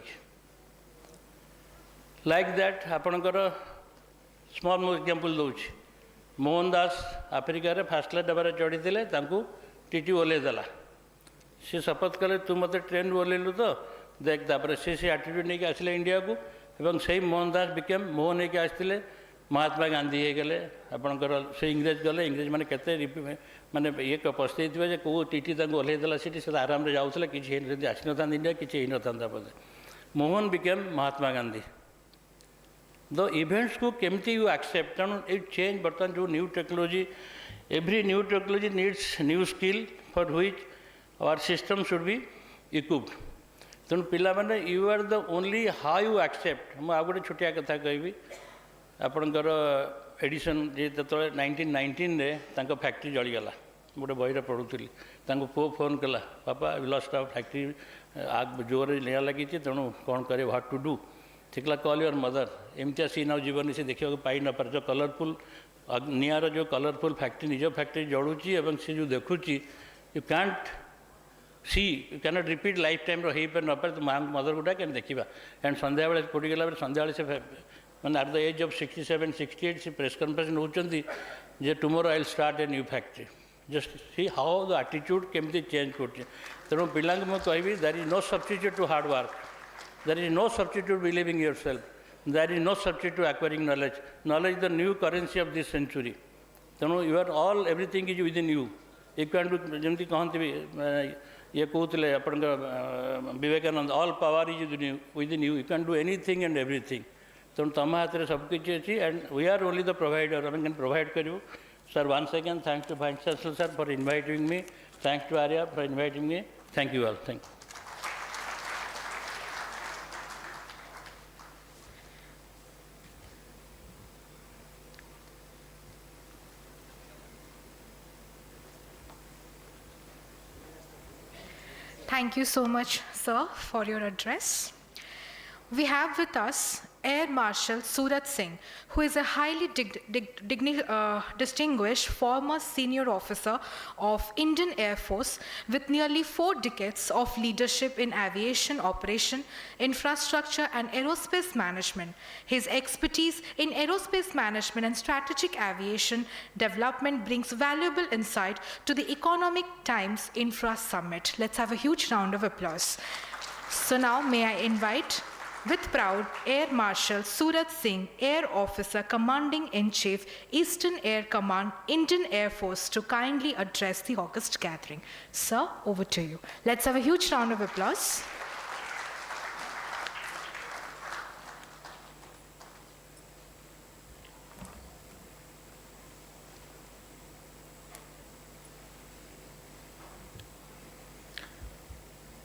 लाइक दैट आपणकर स्मॉल मु example दूची Mohan Das आफ्रिकार fast class डबार चढ़ी टीटी ओल्लैदेला सी शपथ कले तू मत ट्रेन ओल्लैलु तो देख तापर से आटीट्यूड नहीं आसले इंडिया को एवं से मोहन दास बिकेम मोहन नहीं आसते महात्मा गांधी हो गले आपणकर से इंग्रेज गले इंग्रेज मैंने केते माने ये पस्ते थे कौ टीटी ओल्लैदेला से आराम से जाऊला कि आसी न था इंडिया कि न था बोधे Mohan became Mahatma Gandhi the events को केमती यू एक्सेप्ट तेणु इट चेंज बर्तमान जो new technology every new technology needs new skill for which our system should be equipped तेणु पिला माने you are the only how you accept मुझे गोटे छोटिया कथा कहबी आपणकर एडिशन जे 1919 रे तांको फैक्ट्री जलीगला गोटे बही पढ़ुली पुओ फोन कला पापा लस्ट आवर फैक्ट्री आग जोर निया लगी तेणु कौन करे व्हाट टू डू थिकला कॉल योर मदर एमती सीन आ जीवन से देखा पाई न पार जो कलरफुल निआर जो कलरफुल फैक्ट्री निज फैक्ट्री जड़ुची एवं से जो देखुची you can't see you cannot repeat life time रही पार न पारे तो माँ मदर गुटा क्या देखा एंड संध्या बेले पड़गला संध्या से मैंने एट द एज ऑफ 67 68 से प्रेस कॉन्फ्रेंस नौकरी जे tomorrow I will start a new factory just see how the attitude केमती चेंज कर तेणु पिला मुझे there is no substitute to hard work There is no substitute believing yourself. There is no substitute to acquiring knowledge. Knowledge is the new currency of this century. So you are all, everything is within you. You can do, जमती कहते भी ये कहते अपन Vivekananda all power is within you. You can do anything and everything. तो तम हाथ रे सब कुछ अच्छी and we are only the provider. I can provide करूँ. Sir, once again thanks to Vice Chancellor sir for inviting me. Thanks to Arya for inviting me. Thank you all. Thank you. Thank you so much, sir, for your address. We have with us Air Marshal Surat Singh, who is a highly distinguished former senior officer of Indian Air Force with nearly 4 decades of leadership in aviation operation, infrastructure and aerospace management. His expertise in aerospace management and strategic aviation development brings valuable insight to the Economic Times Infra Summit. Let's have a huge round of applause. So now may I invite with pride, Air Marshal Surat Singh, Air Officer Commanding-in-Chief, Eastern Air Command, Indian Air Force, to kindly address the August gathering. Sir, over to you. Let's have a huge round of applause.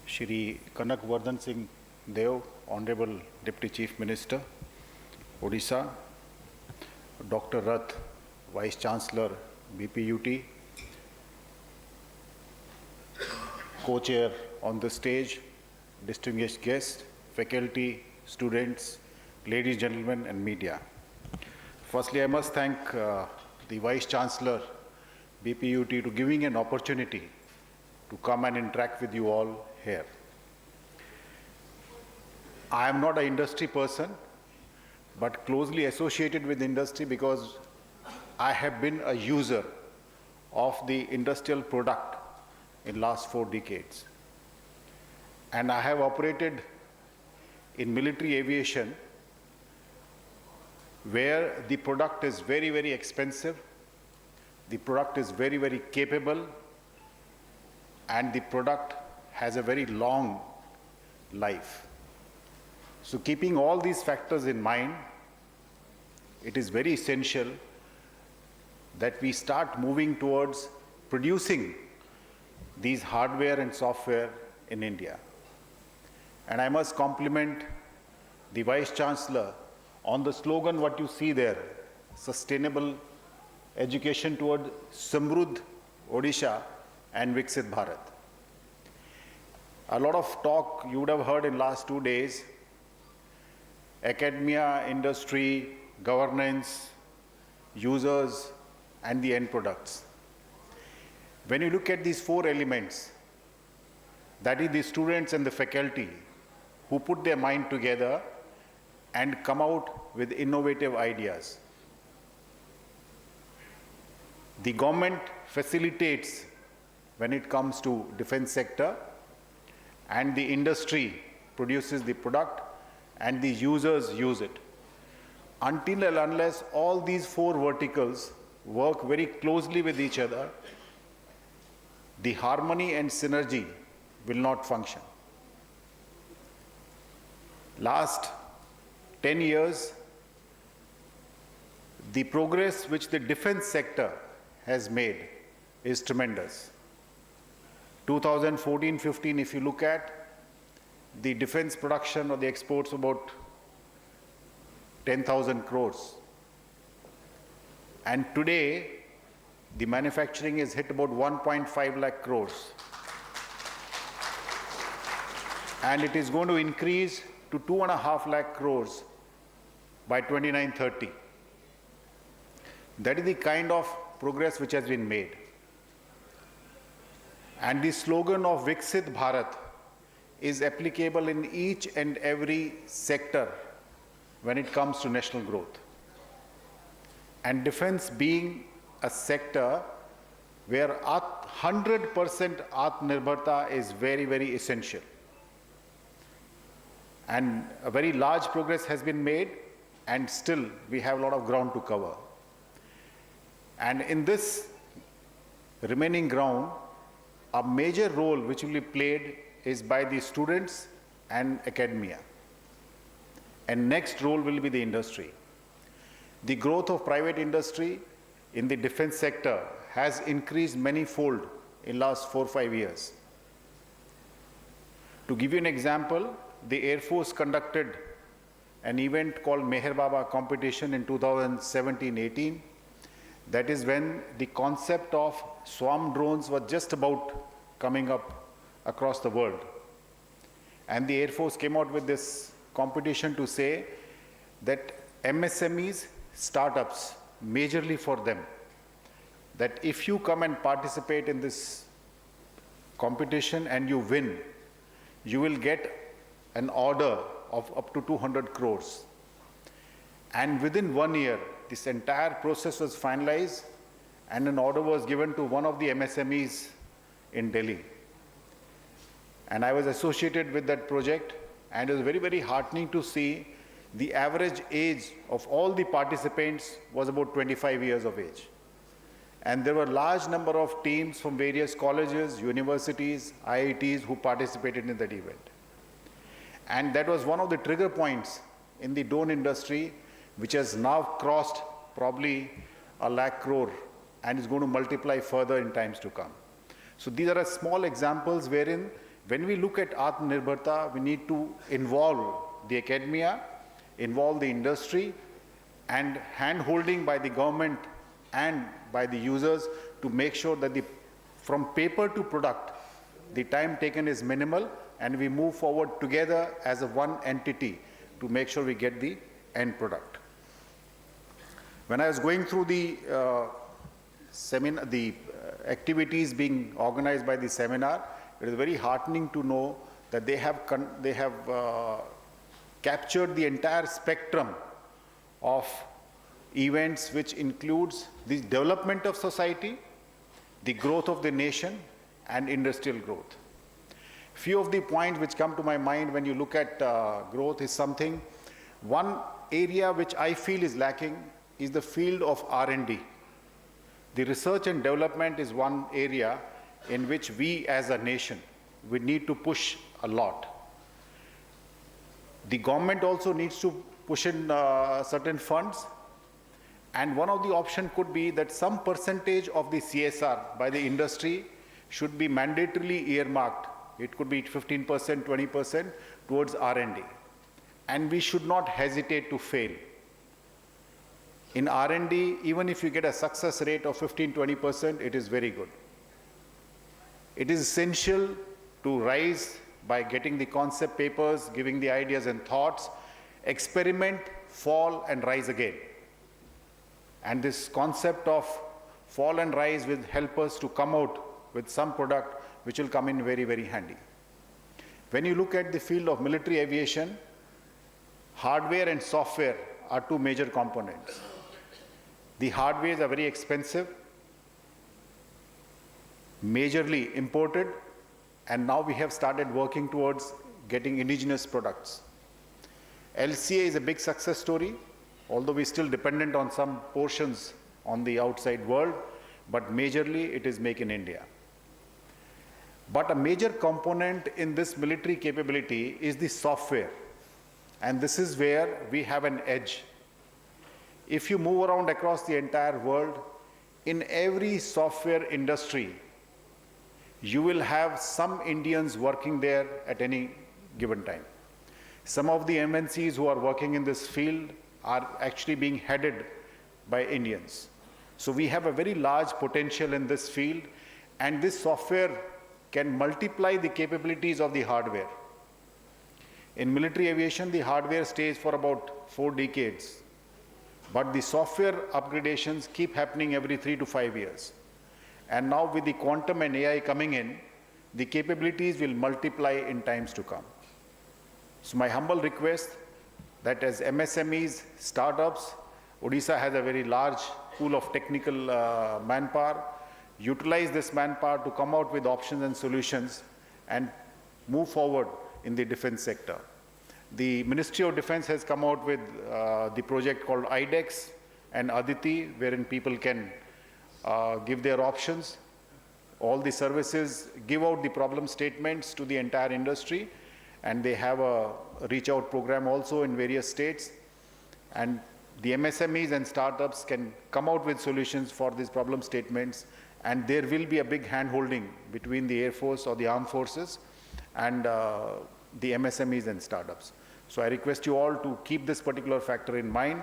Shri Kanakvardhan Singh Dev, Honorable Deputy Chief Minister, Odisha, Dr. Rath, Vice Chancellor, BPUT, Co-Chair on the stage, distinguished guests, faculty, students, ladies, gentlemen, and media. Firstly, I must thank the Vice Chancellor, BPUT, to giving an opportunity to come and interact with you all here. I am not an industry person, but closely associated with industry because I have been a user of the industrial product in last 4 decades. And I have operated in military aviation where the product is very, very expensive, the product is very, very capable, and the product has a very long life. So keeping all these factors in mind, it is very essential that we start moving towards producing these hardware and software in India. And I must compliment the Vice Chancellor on the slogan what you see there, sustainable education toward Samruddh Odisha and Viksit Bharat. A lot of talk you would have heard in last 2 days, academia, industry, governance, users, and the end products. When you look at these 4 elements, that is the students and the faculty who put their mind together and come out with innovative ideas. The government facilitates when it comes to defense sector, and the industry produces the product and the users use it. Until and unless all these 4 verticals work very closely with each other, the harmony and synergy will not function. Last 10 years, the progress which the defense sector has made is tremendous. 2014-15, if you look at the defense production or the exports, about 10,000 crores. And today, the manufacturing is hit about 1.5 lakh crores. And it is going to increase to 2.5 lakh crores by 29-30. That is the kind of progress which has been made. And the slogan of Viksit Bharat is applicable in each and every sector when it comes to national growth. And defense being a sector where 100% Atmanirbharta is very, very essential. And a very large progress has been made, and still we have a lot of ground to cover. And in this remaining ground, a major role which will be played is by the students and academia. And next role will be the industry. The growth of private industry in the defense sector has increased many-fold in last 4-5 years. To give you an example, the Air Force conducted an event called Meher Baba competition in 2017-18. That is when the concept of swarm drones was just about coming up across the world. And the Air Force came out with this competition to say that MSMEs, startups, majorly for them, that if you come and participate in this competition and you win, you will get an order of up to 200 crores. And within 1 year, this entire process was finalized and an order was given to one of the MSMEs in Delhi. And I was associated with that project, and it was very, very heartening to see the average age of all the participants was about 25 years of age. And there were a large number of teams from various colleges, universities, IITs who participated in that event. And that was one of the trigger points in the drone industry, which has now crossed probably 1 lakh crore and is going to multiply further in times to come. So these are small examples wherein when we look at Atmanirbharta, we need to involve the academia, involve the industry, and hand-holding by the government and by the users to make sure that from paper to product, the time taken is minimal, and we move forward together as a one entity to make sure we get the end product. When I was going through the seminar, the activities being organized by the seminar, it is very heartening to know that they have captured the entire spectrum of events, which includes the development of society, the growth of the nation, and industrial growth. Few of the points which come to my mind when you look at growth is something. One area which I feel is lacking is the field of R&D. The research and development is one area in which we as a nation, we need to push a lot. The government also needs to push in certain funds, and one of the options could be that some percentage of the CSR by the industry should be mandatorily earmarked. It could be 15%, 20% towards R&D. And we should not hesitate to fail. In R&D, even if you get a success rate of 15, 20%, it is very good. It is essential to rise by getting the concept papers, giving the ideas and thoughts, experiment, fall and rise again. And this concept of fall and rise will help us to come out with some product which will come in very, very handy. When you look at the field of military aviation, hardware and software are two major components. The hardwares are very expensive, majorly imported, and now we have started working towards getting indigenous products. LCA is a big success story, although we're still dependent on some portions on the outside world, but majorly it is Make in India. But a major component in this military capability is the software, and this is where we have an edge. If you move around across the entire world, in every software industry, you will have some Indians working there at any given time. Some of the MNCs who are working in this field are actually being headed by Indians. So we have a very large potential in this field, and this software can multiply the capabilities of the hardware. In military aviation, the hardware stays for about 4 decades, but the software upgradations keep happening every 3 to 5 years. And now with the quantum and AI coming in, the capabilities will multiply in times to come. So my humble request that as MSMEs, startups, Odisha has a very large pool of technical manpower. Utilize this manpower to come out with options and solutions and move forward in the defense sector. The Ministry of Defense has come out with the project called IDEX and Aditi, wherein people can give their options. All the services give out the problem statements to the entire industry, and they have a reach out program also in various states. And the MSMEs and startups can come out with solutions for these problem statements, and there will be a big hand-holding between the Air Force or the armed forces and the MSMEs and startups. So I request you all to keep this particular factor in mind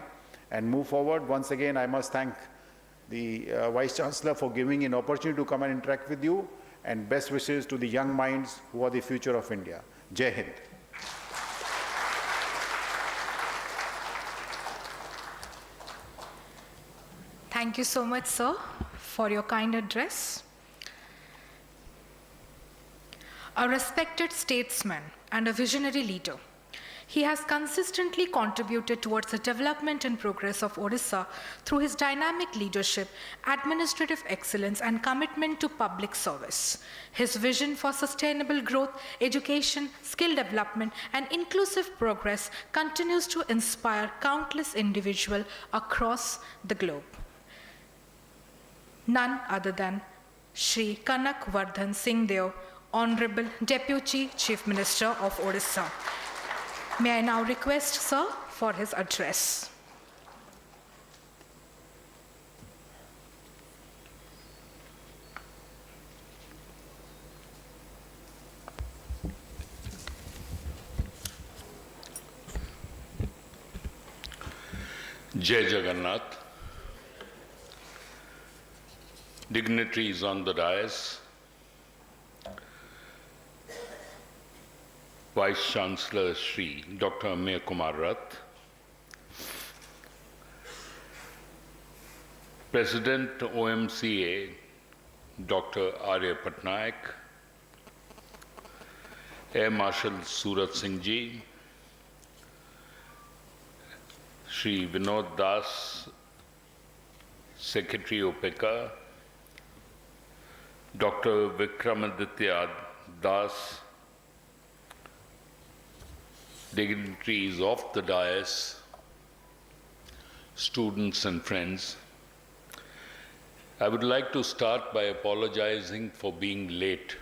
and move forward. Once again, I must thank the Vice Chancellor for giving an opportunity to come and interact with you, and best wishes to the young minds who are the future of India. Jai Hind. Thank you so much, sir, for your kind address. A respected statesman and a visionary leader, he has consistently contributed towards the development and progress of Odisha through his dynamic leadership, administrative excellence, and commitment to public service. His vision for sustainable growth, education, skill development, and inclusive progress continues to inspire countless individuals across the globe. None other than Shri Kanak Vardhan Singh Deo, Honorable Deputy Chief Minister of Odisha. May I now request, sir, for his address. Jai Jagannath, dignitaries on the dais, Vice Chancellor Shri Dr. Amir Kumar Rath, President OMCA Dr. Arya Patnaik, Air Marshal Surat Singh Ji, Shri Vinod Das, Secretary OPECA, Dr. Vikramaditya Das, dignitaries of the dais, students and friends. I would like to start by apologizing for being late.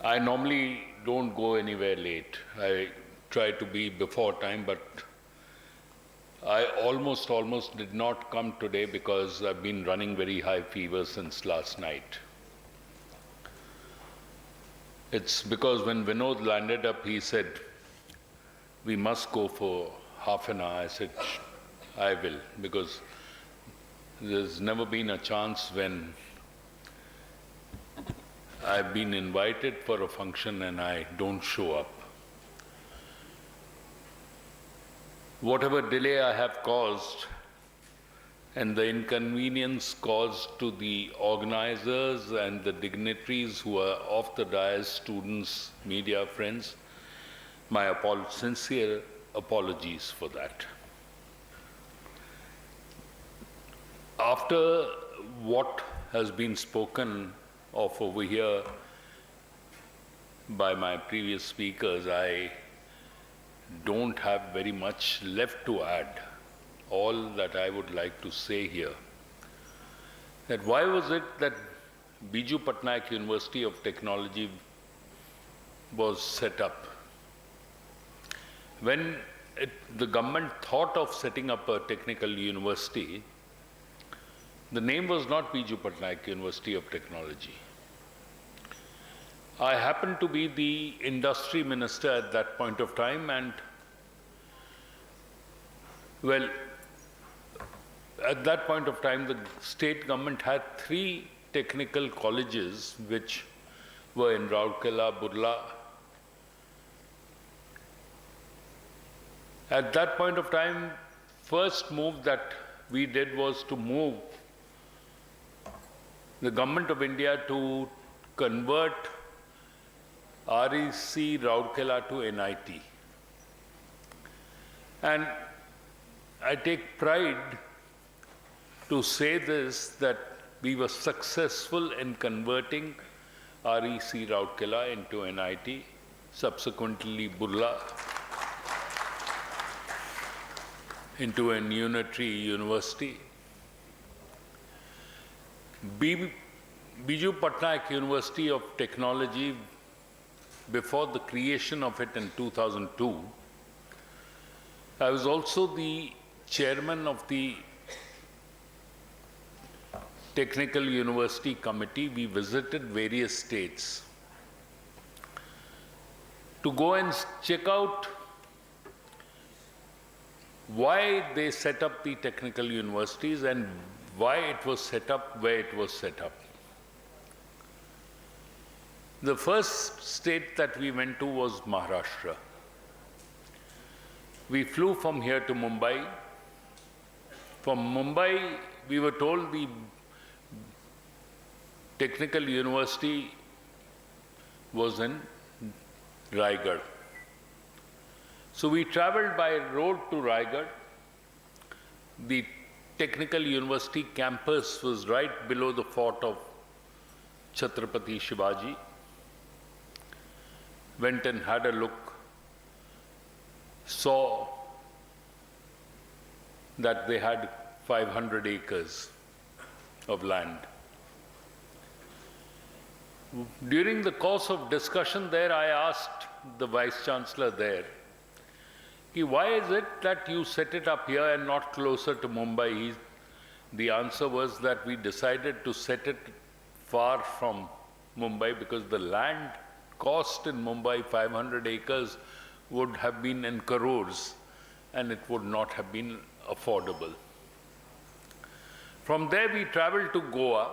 I normally don't go anywhere late. I try to be before time, but I almost did not come today because I've been running very high fever since last night. It's because when Vinod landed up, he said, we must go for half an hour. I said, I will, because there's never been a chance when I've been invited for a function and I don't show up. Whatever delay I have caused and the inconvenience caused to the organizers and the dignitaries who are off the dais, students, media friends, my sincere apologies for that. After what has been spoken of over here by my previous speakers, I don't have very much left to add. All that I would like to say here, that why was it that Biju Patnaik University of Technology was set up? When the government thought of setting up a technical university, the name was not Biju Patnaik University of Technology. I happened to be the industry minister at that point of time, and well, at that point of time, the state government had 3 technical colleges which were in Rourkela, Burla. At that point of time, first move that we did was to move the government of India to convert REC Rourkela to NIT. And I take pride to say this, that we were successful in converting REC Rourkela into NIT, subsequently Burla into a unitary university. Biju Patnaik University of Technology, before the creation of it in 2002, I was also the chairman of the Technical University Committee. We visited various states to go and check out why they set up the technical universities and why it was set up where it was set up. The first state that we went to was Maharashtra. We flew from here to Mumbai. From Mumbai, we were told the technical university was in Raigad. So we traveled by road to Raigad. The technical university campus was right below the fort of Chhatrapati Shivaji. Went and had a look, saw that they had 500 acres of land. During the course of discussion there, I asked the Vice Chancellor there, why is it that you set it up here and not closer to Mumbai? The answer was that we decided to set it far from Mumbai because the land cost in Mumbai, 500 acres, would have been in crores and it would not have been affordable. From there we traveled to Goa,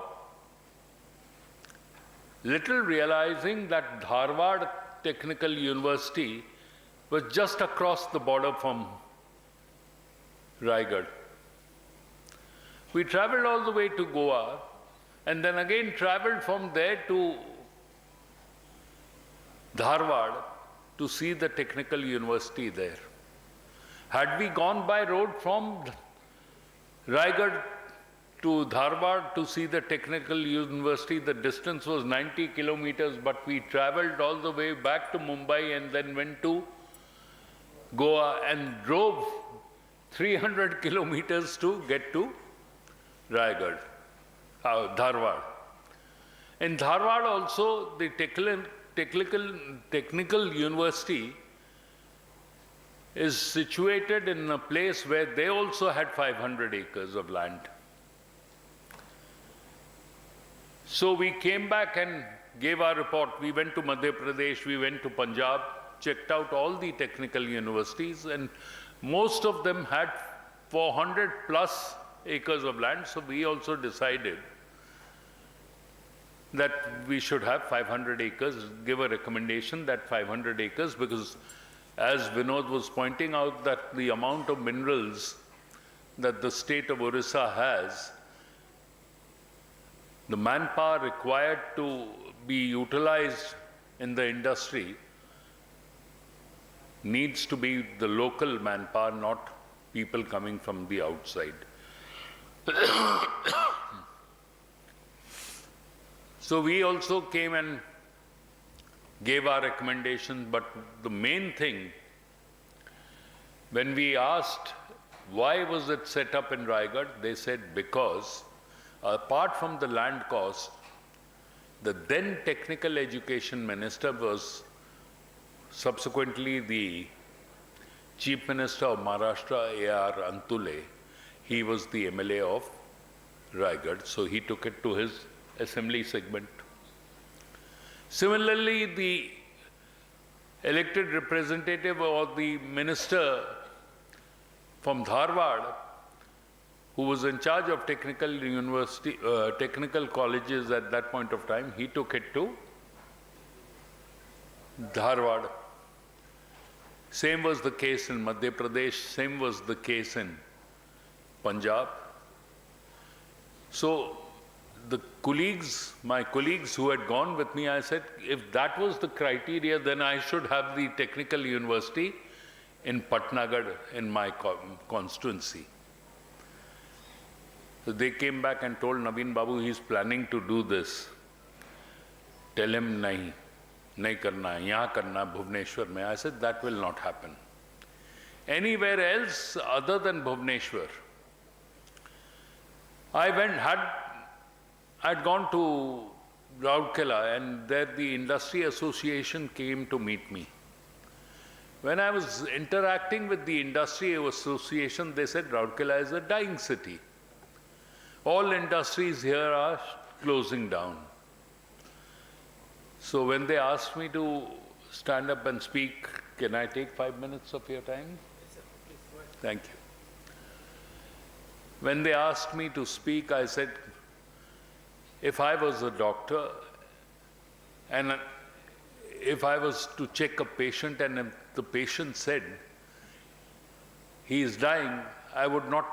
little realizing that Dharwad Technical University was just across the border from Raigad. We traveled all the way to Goa and then again traveled from there to Dharwad to see the technical university there. Had we gone by road from Raigad to Dharwad to see the technical university, the distance was 90 kilometers, but we traveled all the way back to Mumbai and then went to Goa and drove 300 kilometers to get to Raigad, Dharwad. In Dharwad also, the technical university is situated in a place where they also had 500 acres of land. So we came back and gave our report. We went to Madhya Pradesh, we went to Punjab, checked out all the technical universities, and most of them had 400 plus acres of land. So we also decided that we should have 500 acres, give a recommendation that 500 acres, because as Vinod was pointing out, that the amount of minerals that the state of Orissa has, the manpower required to be utilized in the industry needs to be the local manpower, not people coming from the outside. So we also came and gave our recommendations, but the main thing, when we asked why was it set up in Raigad, they said because apart from the land cost, the then technical education minister was subsequently the Chief Minister of Maharashtra, A.R. Antule. He was the MLA of Raigad, so he took it to his assembly segment. Similarly, the elected representative or the minister from Dharwad, who was in charge of technical university, technical colleges at that point of time, he took it to Dharwad. Same was the case in Madhya Pradesh, same was the case in Punjab. So the colleagues, my colleagues who had gone with me, I said, if that was the criteria, then I should have the technical university in Patnagarh in my constituency. So they came back and told Naveen Babu he's planning to do this. Tell him nahi karna hai, yahan karna hai, Bhubaneswar mein. I said that will not happen. Anywhere else other than Bhubaneswar. I'd gone to Rourkela, and there the industry association came to meet me. When I was interacting with the industry association, they said Rourkela is a dying city. All industries here are closing down. So when they asked me to stand up and speak, can I take 5 minutes of your time? Thank you. When they asked me to speak, I said, if I was a doctor and if I was to check a patient and if the patient said he is dying, I would not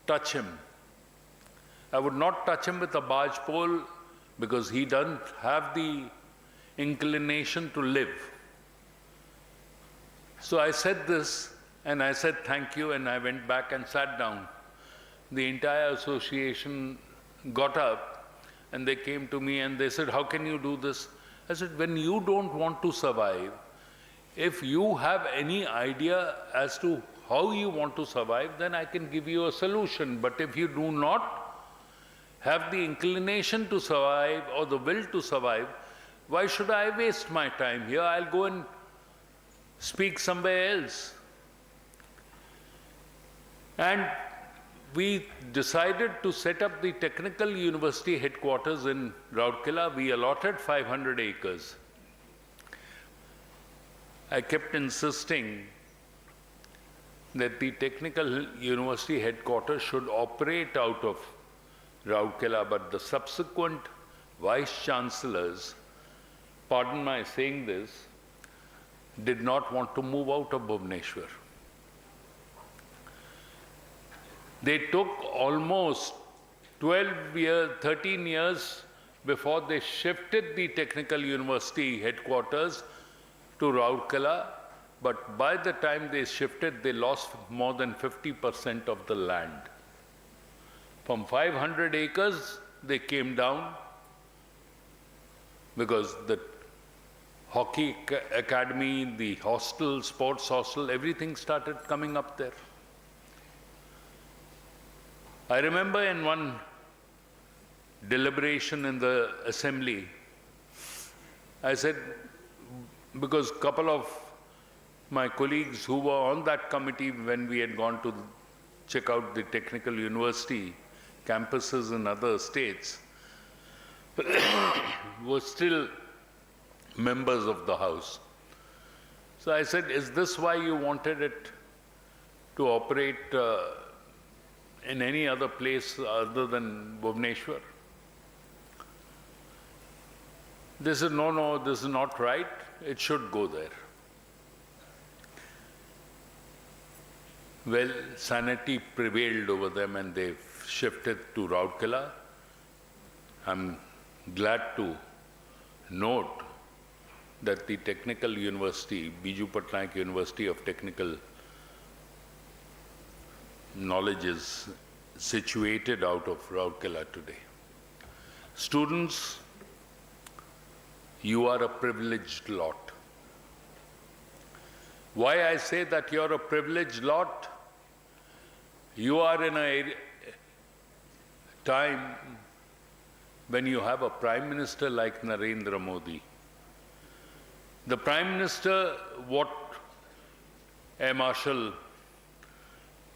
touch him. I would not touch him with a barge pole because he doesn't have the inclination to live. So I said this and I said thank you, and I went back and sat down. The entire association got up and they came to me and they said, how can you do this? I said, when you don't want to survive, if you have any idea as to how you want to survive, then I can give you a solution. But if you do not have the inclination to survive or the will to survive, why should I waste my time here? I'll go and speak somewhere else. And we decided to set up the technical university headquarters in Rourkela. We allotted 500 acres. I kept insisting that the technical university headquarters should operate out of Rourkela, but the subsequent vice-chancellors, pardon my saying this, did not want to move out of Bhubaneswar. They took almost 13 years before they shifted the technical university headquarters to Rourkela, but by the time they shifted, they lost more than 50% of the land. From 500 acres, they came down because the hockey academy, the hostel, sports hostel, everything started coming up there. I remember in one deliberation in the assembly, I said, because a couple of my colleagues who were on that committee when we had gone to check out the technical university campuses in other states were still members of the House. So I said, is this why you wanted it to operate in any other place other than Bhubaneswar? This is no, this is not right. It should go there. Well, sanity prevailed over them and they've shifted to Rourkela. I'm glad to note that the Technical University, Biju Patnaik University of Technical Knowledge is situated out of Rourkela today. Students, you are a privileged lot. Why I say that you're a privileged lot? You are in a time when you have a Prime Minister like Narendra Modi. The Prime Minister, what Air Marshal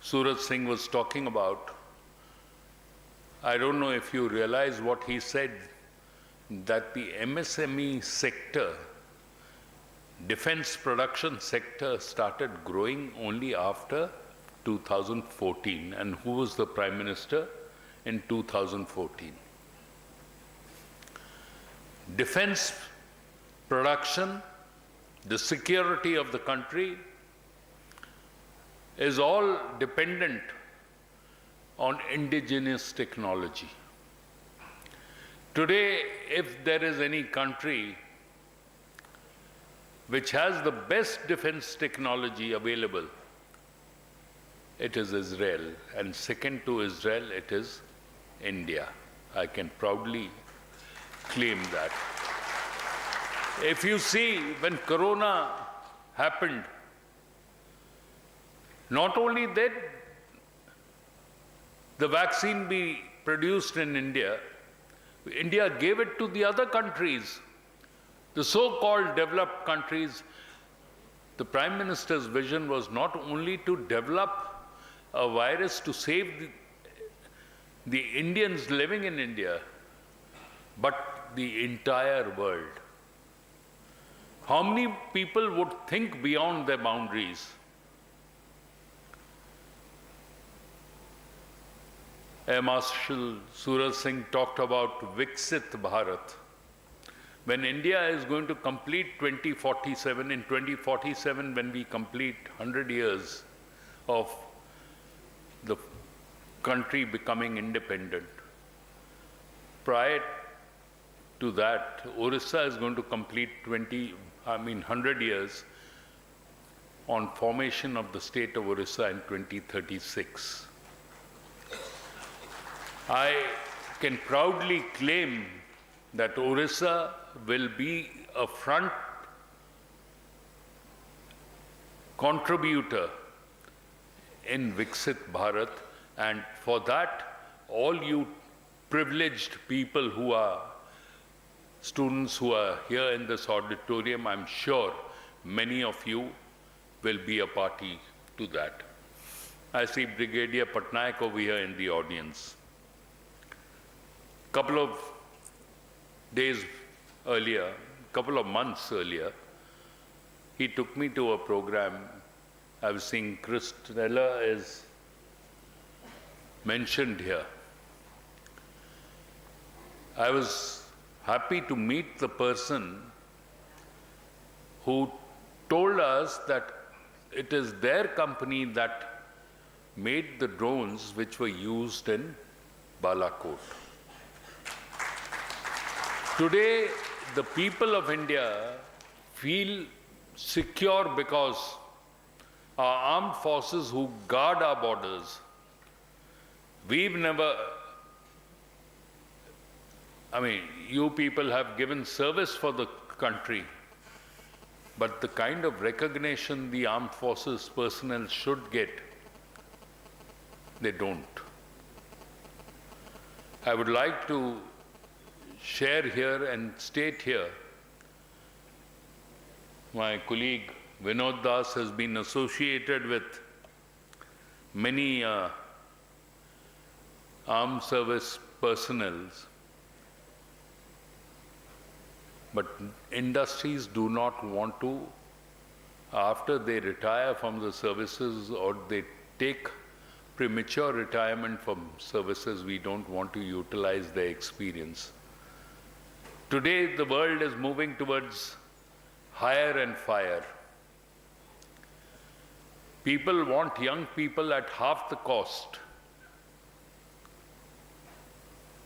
Suraj Singh was talking about, I don't know if you realize what he said, that the MSME sector, defense production sector, started growing only after 2014. And who was the Prime Minister in 2014? Defense production, the security of the country is all dependent on indigenous technology. Today, if there is any country which has the best defense technology available, it is Israel. And second to Israel, it is India. I can proudly claim that. If you see, when Corona happened, not only did the vaccine be produced in India, India gave it to the other countries, the so-called developed countries. The Prime Minister's vision was not only to develop a virus to save the Indians living in India, but the entire world. How many people would think beyond their boundaries? Air Marshal Suraj Singh talked about Viksit Bharat. When India is going to complete 2047, in 2047 when we complete 100 years of the country becoming independent, prior to that, Orissa is going to complete 100 years on formation of the state of Orissa in 2036. I can proudly claim that Orissa will be a front contributor in Viksit Bharat, and for that, all you privileged people who are students who are here in this auditorium, I'm sure many of you will be a party to that. I see Brigadier Patnaik over here in the audience. Couple of days earlier, couple of months earlier, he took me to a program. I was seeing Christella is mentioned here. I was happy to meet the person who told us that it is their company that made the drones which were used in Balakot. Today, the people of India feel secure because our armed forces who guard our borders, we've never, you people have given service for the country, but the kind of recognition the armed forces personnel should get, they don't. I would like to share here and state here, my colleague Vinod Das has been associated with many armed service personnels, but industries do not want to, after they retire from the services or they take premature retirement from services, we don't want to utilize their experience. Today, the world is moving towards hire and fire. People want young people at half the cost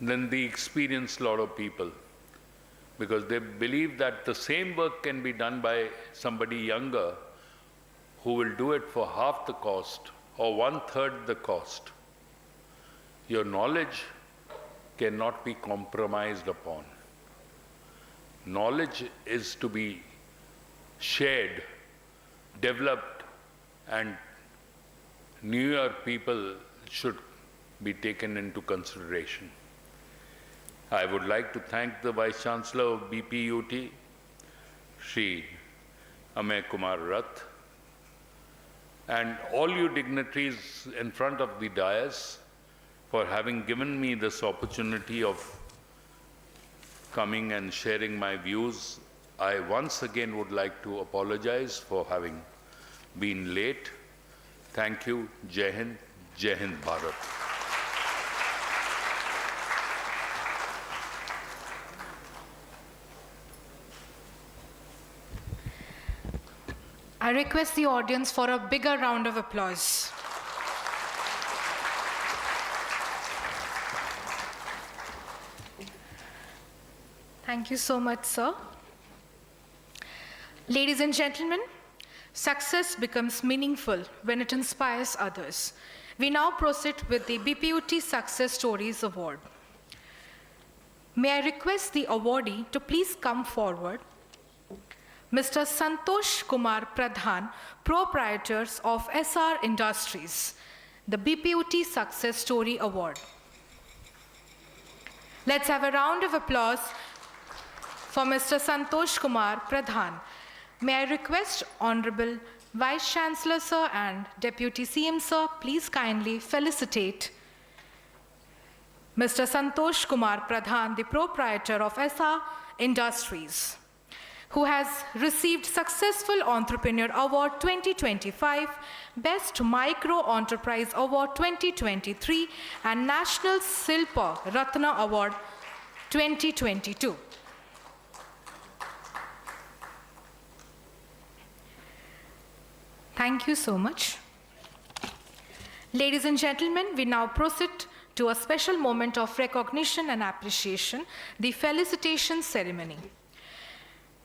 than the experienced lot of people, because they believe that the same work can be done by somebody younger who will do it for half the cost or 1/3 the cost. Your knowledge cannot be compromised upon. Knowledge is to be shared, developed, and newer people should be taken into consideration. I would like to thank the Vice Chancellor of BPUT, Shri Amay Kumar Rath, and all you dignitaries in front of the dais for having given me this opportunity of coming and sharing my views. I once again would like to apologize for having been late. Thank you. Jai Hind Bharat. I request the audience for a bigger round of applause. Thank you so much, sir. Ladies and gentlemen, success becomes meaningful when it inspires others. We now proceed with the BPUT Success Stories Award. May I request the awardee to please come forward. Mr. Santosh Kumar Pradhan, proprietors of SR Industries, the BPUT Success Story Award. Let's have a round of applause for Mr. Santosh Kumar Pradhan. May I request Honorable Vice Chancellor Sir and Deputy CM Sir, please kindly felicitate Mr. Santosh Kumar Pradhan, the proprietor of SR Industries, who has received Successful Entrepreneur Award 2025, Best Micro Enterprise Award 2023, and National Silpa Ratna Award 2022. Thank you so much. Ladies and gentlemen, we now proceed to a special moment of recognition and appreciation, the felicitation ceremony.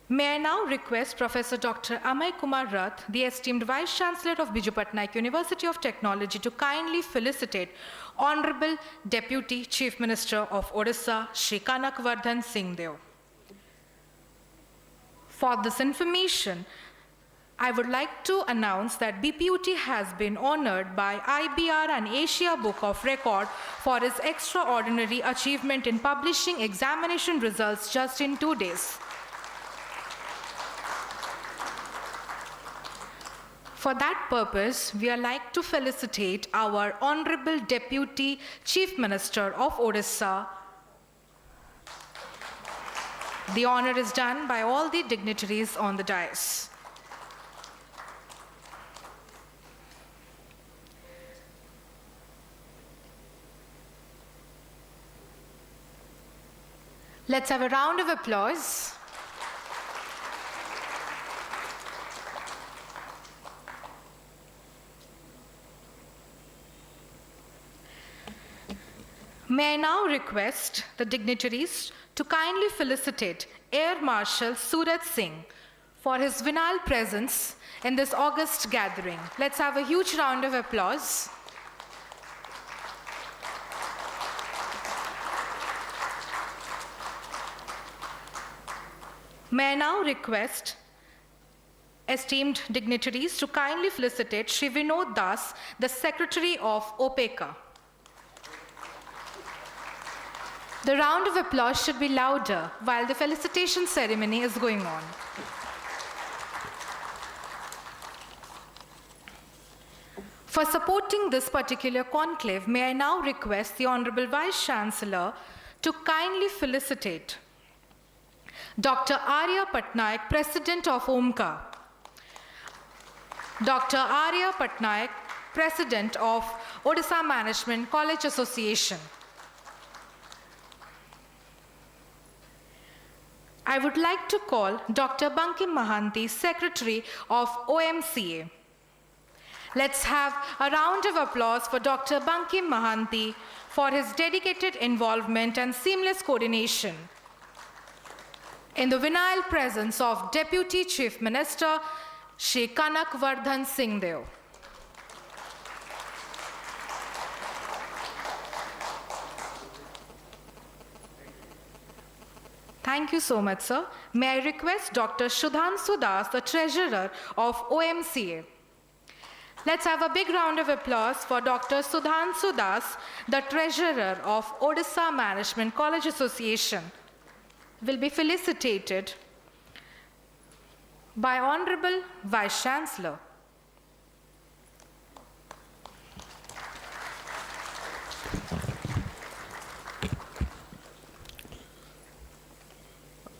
May I now request Professor Dr. Amay Kumar Rath, the esteemed Vice Chancellor of Biju Patnaik University of Technology, to kindly felicitate Honorable Deputy Chief Minister of Odisha, Shri Kanak Vardhan Singh Deo. For this information, I would like to announce that BPUT has been honored by IBR and Asia Book of Record for its extraordinary achievement in publishing examination results just in 2 days. For that purpose, we are like to felicitate our Honorable Deputy Chief Minister of Odisha. The honor is done by all the dignitaries on the dais. Let's have a round of applause. May I now request the dignitaries to kindly felicitate Air Marshal Suraj Singh for his venal presence in this August gathering. Let's have a huge round of applause. May I now request esteemed dignitaries to kindly felicitate Shri Vinod Das, the Secretary of OPECA. The round of applause should be louder while the felicitation ceremony is going on. For supporting this particular conclave, may I now request the Honorable Vice Chancellor to kindly felicitate Dr. Arya Patnaik, President of OMCA. Dr. Arya Patnaik, President of Odisha Management College Association. I would like to call Dr. Bankim Mahanti, Secretary of OMCA. Let's have a round of applause for Dr. Bankim Mahanti for his dedicated involvement and seamless coordination in the venile presence of Deputy Chief Minister Shri Kanak Vardhan Singh Deo. Thank you so much, sir. May I request Dr. Sudhanshu Das, the Treasurer of OMCA. Let's have a big round of applause for Dr. Sudhanshu Das, the Treasurer of Odisha Management College Association. Will be felicitated by Honorable Vice Chancellor.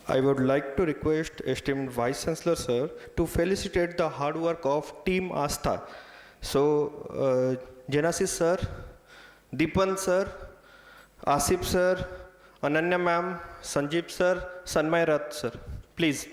I would like to request esteemed Vice Chancellor sir to felicitate the hard work of Team Astha. So, Genesis sir, Deepan sir, Asif sir, Ananya ma'am, Sanjeev sir, Sanmay Rath sir. Please.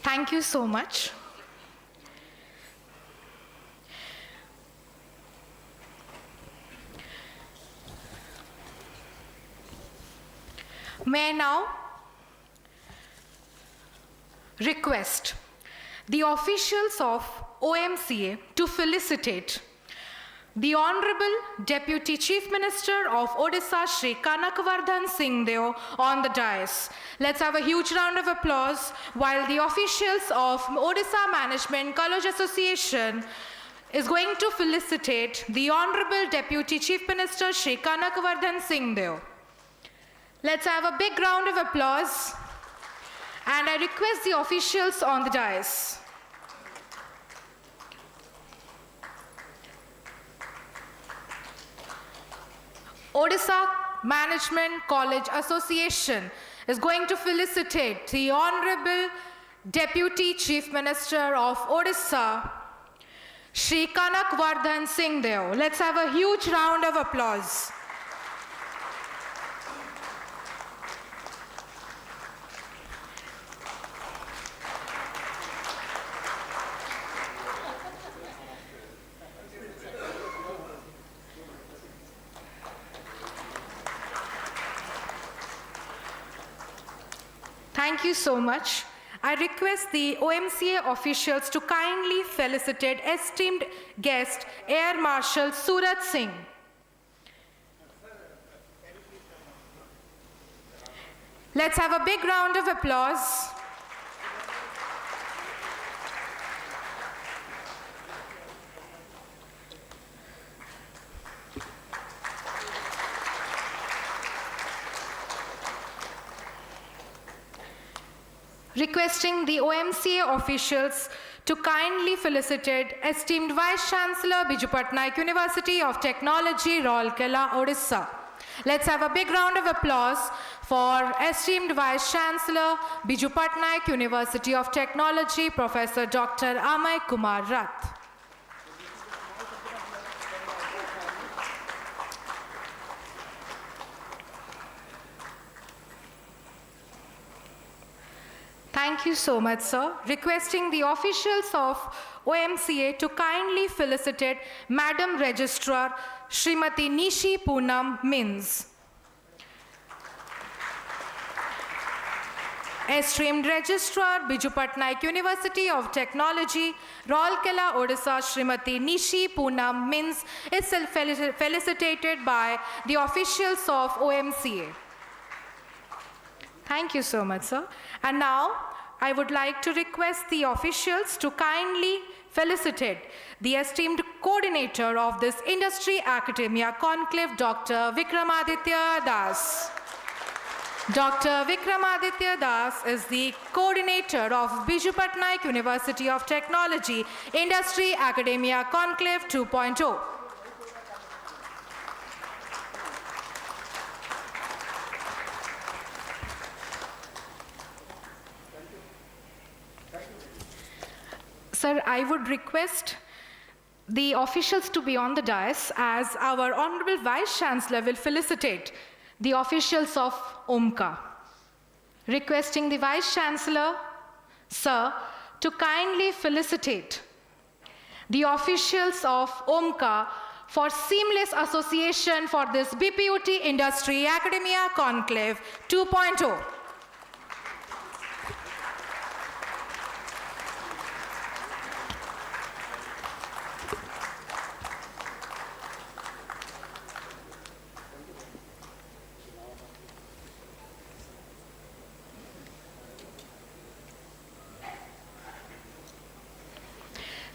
Thank you so much. May I now request the officials of OMCA to felicitate the Honorable Deputy Chief Minister of Odisha, Shri Kanak Vardhan Singh Deo, on the dais. Let's have a huge round of applause while the officials of Odisha Management College Association is going to felicitate the Honorable Deputy Chief Minister, Shri Kanak Vardhan Singh Deo. Let's have a big round of applause, and I request the officials on the dais. Odisha Management College Association is going to felicitate the Honorable Deputy Chief Minister of Odisha, Shri Kanak Vardhan Singh Deo. Let's have a huge round of applause. Thank you so much. I request the OMCA officials to kindly felicitate esteemed guest Air Marshal Surat Singh. Let's have a big round of applause. requesting the OMCA officials to kindly felicitate esteemed Vice Chancellor, Biju Patnaik University of Technology, Rourkela, Odisha. Let's have a big round of applause for esteemed Vice Chancellor, Biju Patnaik University of Technology, Professor Dr. Amay Kumar Rath. Thank you so much, sir. Requesting the officials of OMCA to kindly felicitate Madam Registrar Srimati Nishi Poonam Mins. Esteemed Registrar, Biju Patnaik University of Technology, Rourkela, Odisha, Srimati Nishi Poonam Mins is felicitated by the officials of OMCA. Thank you so much, sir. And now, I would like to request the officials to kindly felicitate the esteemed coordinator of this Industry Academia Conclave, Dr. Vikramaditya Das. Dr. Vikramaditya Das is the coordinator of Biju Patnaik University of Technology Industry Academia Conclave 2.0. Sir, I would request the officials to be on the dais as our Honorable Vice Chancellor will felicitate the officials of OMCA. Requesting the Vice Chancellor, sir, to kindly felicitate the officials of OMCA for seamless association for this BPUT Industry Academia Conclave 2.0.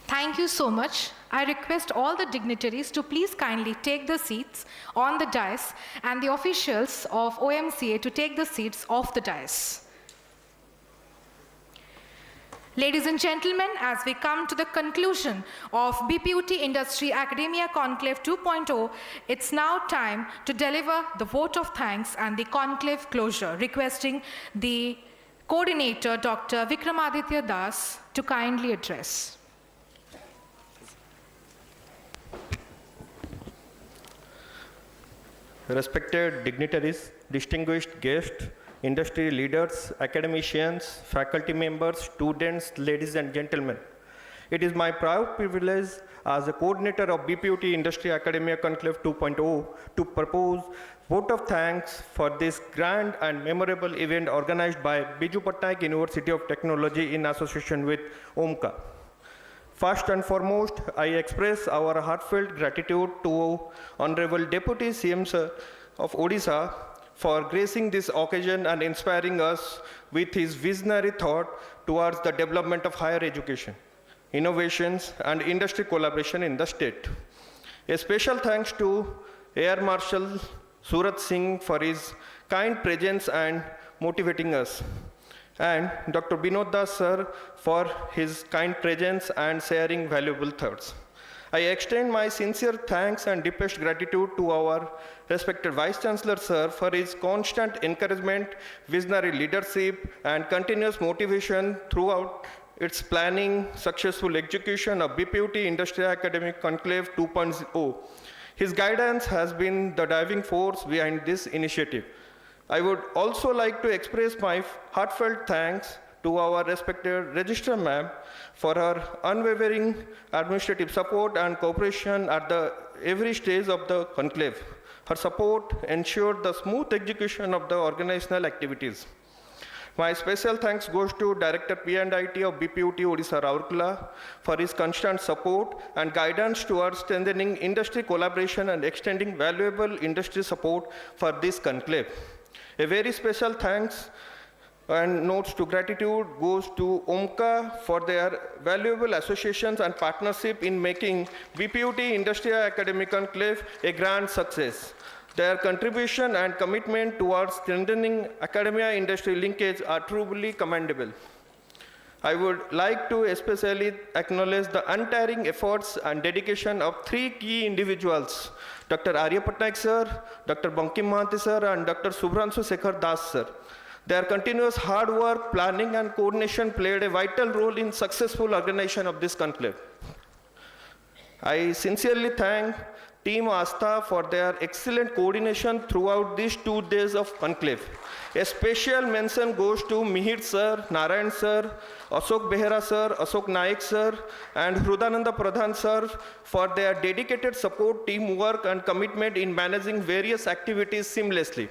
Thank you so much. I request all the dignitaries to please kindly take the seats on the dais and the officials of OMCA to take the seats off the dais. Ladies and gentlemen, as we come to the conclusion of BPUT Industry Academia Conclave 2.0, it's now time to deliver the vote of thanks and the conclave closure, requesting the coordinator, Dr. Vikramaditya Das, to kindly address. Respected dignitaries, distinguished guests, industry leaders, academicians, faculty members, students, ladies and gentlemen. It is my proud privilege as a coordinator of BPUT Industry Academia Conclave 2.0 to propose vote of thanks for this grand and memorable event organized by Biju Patnaik University of Technology in association with OMCA. First and foremost, I express our heartfelt gratitude to Honorable Deputy CM Sir of Odisha for gracing this occasion and inspiring us with his visionary thought towards the development of higher education, innovations, and industry collaboration in the state. A special thanks to Air Marshal Surat Singh for his kind presence and motivating us, and Dr. Binod Das sir for his kind presence and sharing valuable thoughts. I extend my sincere thanks and deepest gratitude to our respected Vice Chancellor sir for his constant encouragement, visionary leadership, and continuous motivation throughout its planning, successful execution of BPUT Industry Academic Conclave 2.0. His guidance has been the driving force behind this initiative. I would also like to express my heartfelt thanks to our respected Registrar Ma'am for her unwavering administrative support and cooperation at every stage of the conclave. Her support ensured the smooth execution of the organizational activities. My special thanks goes to Director P&IT of BPUT Odisha Rourkela for his constant support and guidance towards strengthening industry collaboration and extending valuable industry support for this conclave. A very special thanks and notes to gratitude goes to OMCA for their valuable associations and partnership in making BPUT Industry Academic Conclave a grand success. Their contribution and commitment towards strengthening academia-industry linkage are truly commendable. I would like to especially acknowledge the untiring efforts and dedication of three key individuals, Dr. Arya Patnaik sir, Dr. Bankim Mahanti sir, and Dr. Subhranshu Sekhar Das sir. Their continuous hard work, planning, and coordination played a vital role in successful organization of this conclave. I sincerely thank Team Astha for their excellent coordination throughout these 2 days of conclave. A special mention goes to Mihir sir, Narayan sir, Ashok Behera sir, Ashok Naik sir, and Hrudananda Pradhan sir for their dedicated support, teamwork, and commitment in managing various activities seamlessly.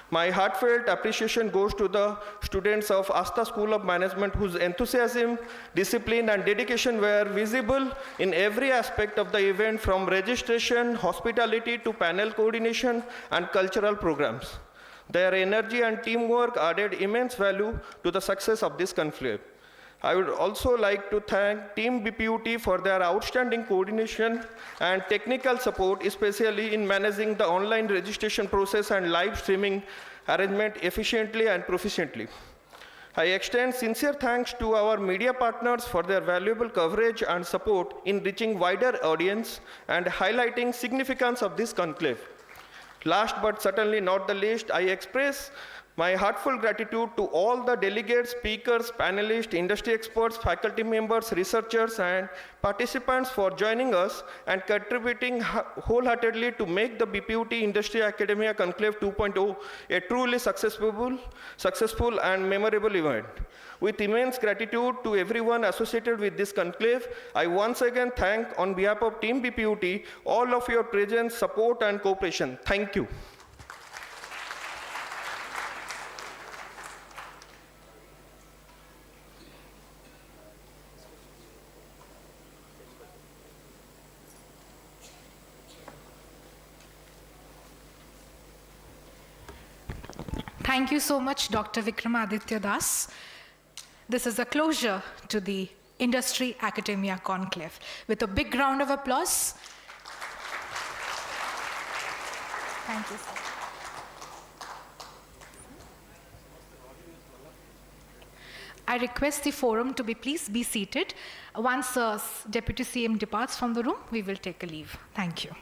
My heartfelt appreciation goes to the students of Astha School of Management whose enthusiasm, discipline, and dedication were visible in every aspect of the event, from registration, hospitality, to panel coordination and cultural programs. Their energy and teamwork added immense value to the success of this conclave. I would also like to thank Team BPUT for their outstanding coordination and technical support, especially in managing the online registration process and live streaming arrangement efficiently and proficiently. I extend sincere thanks to our media partners for their valuable coverage and support in reaching wider audience and highlighting significance of this conclave. Last but certainly not the least, I express my heartfelt gratitude to all the delegates, speakers, panelists, industry experts, faculty members, researchers, and participants for joining us and contributing wholeheartedly to make the BPUT Industry Academia Conclave 2.0 a truly successful and memorable event. With immense gratitude to everyone associated with this conclave, I once again thank, on behalf of Team BPUT, all of your presence, support, and cooperation. Thank you. Thank you so much, Dr. Vikramaditya Das. This is a closure to the Industry Academia Conclave. With a big round of applause. Thank you, sir. I request the forum to please be seated. Once Deputy CM departs from the room, we will take a leave. Thank you.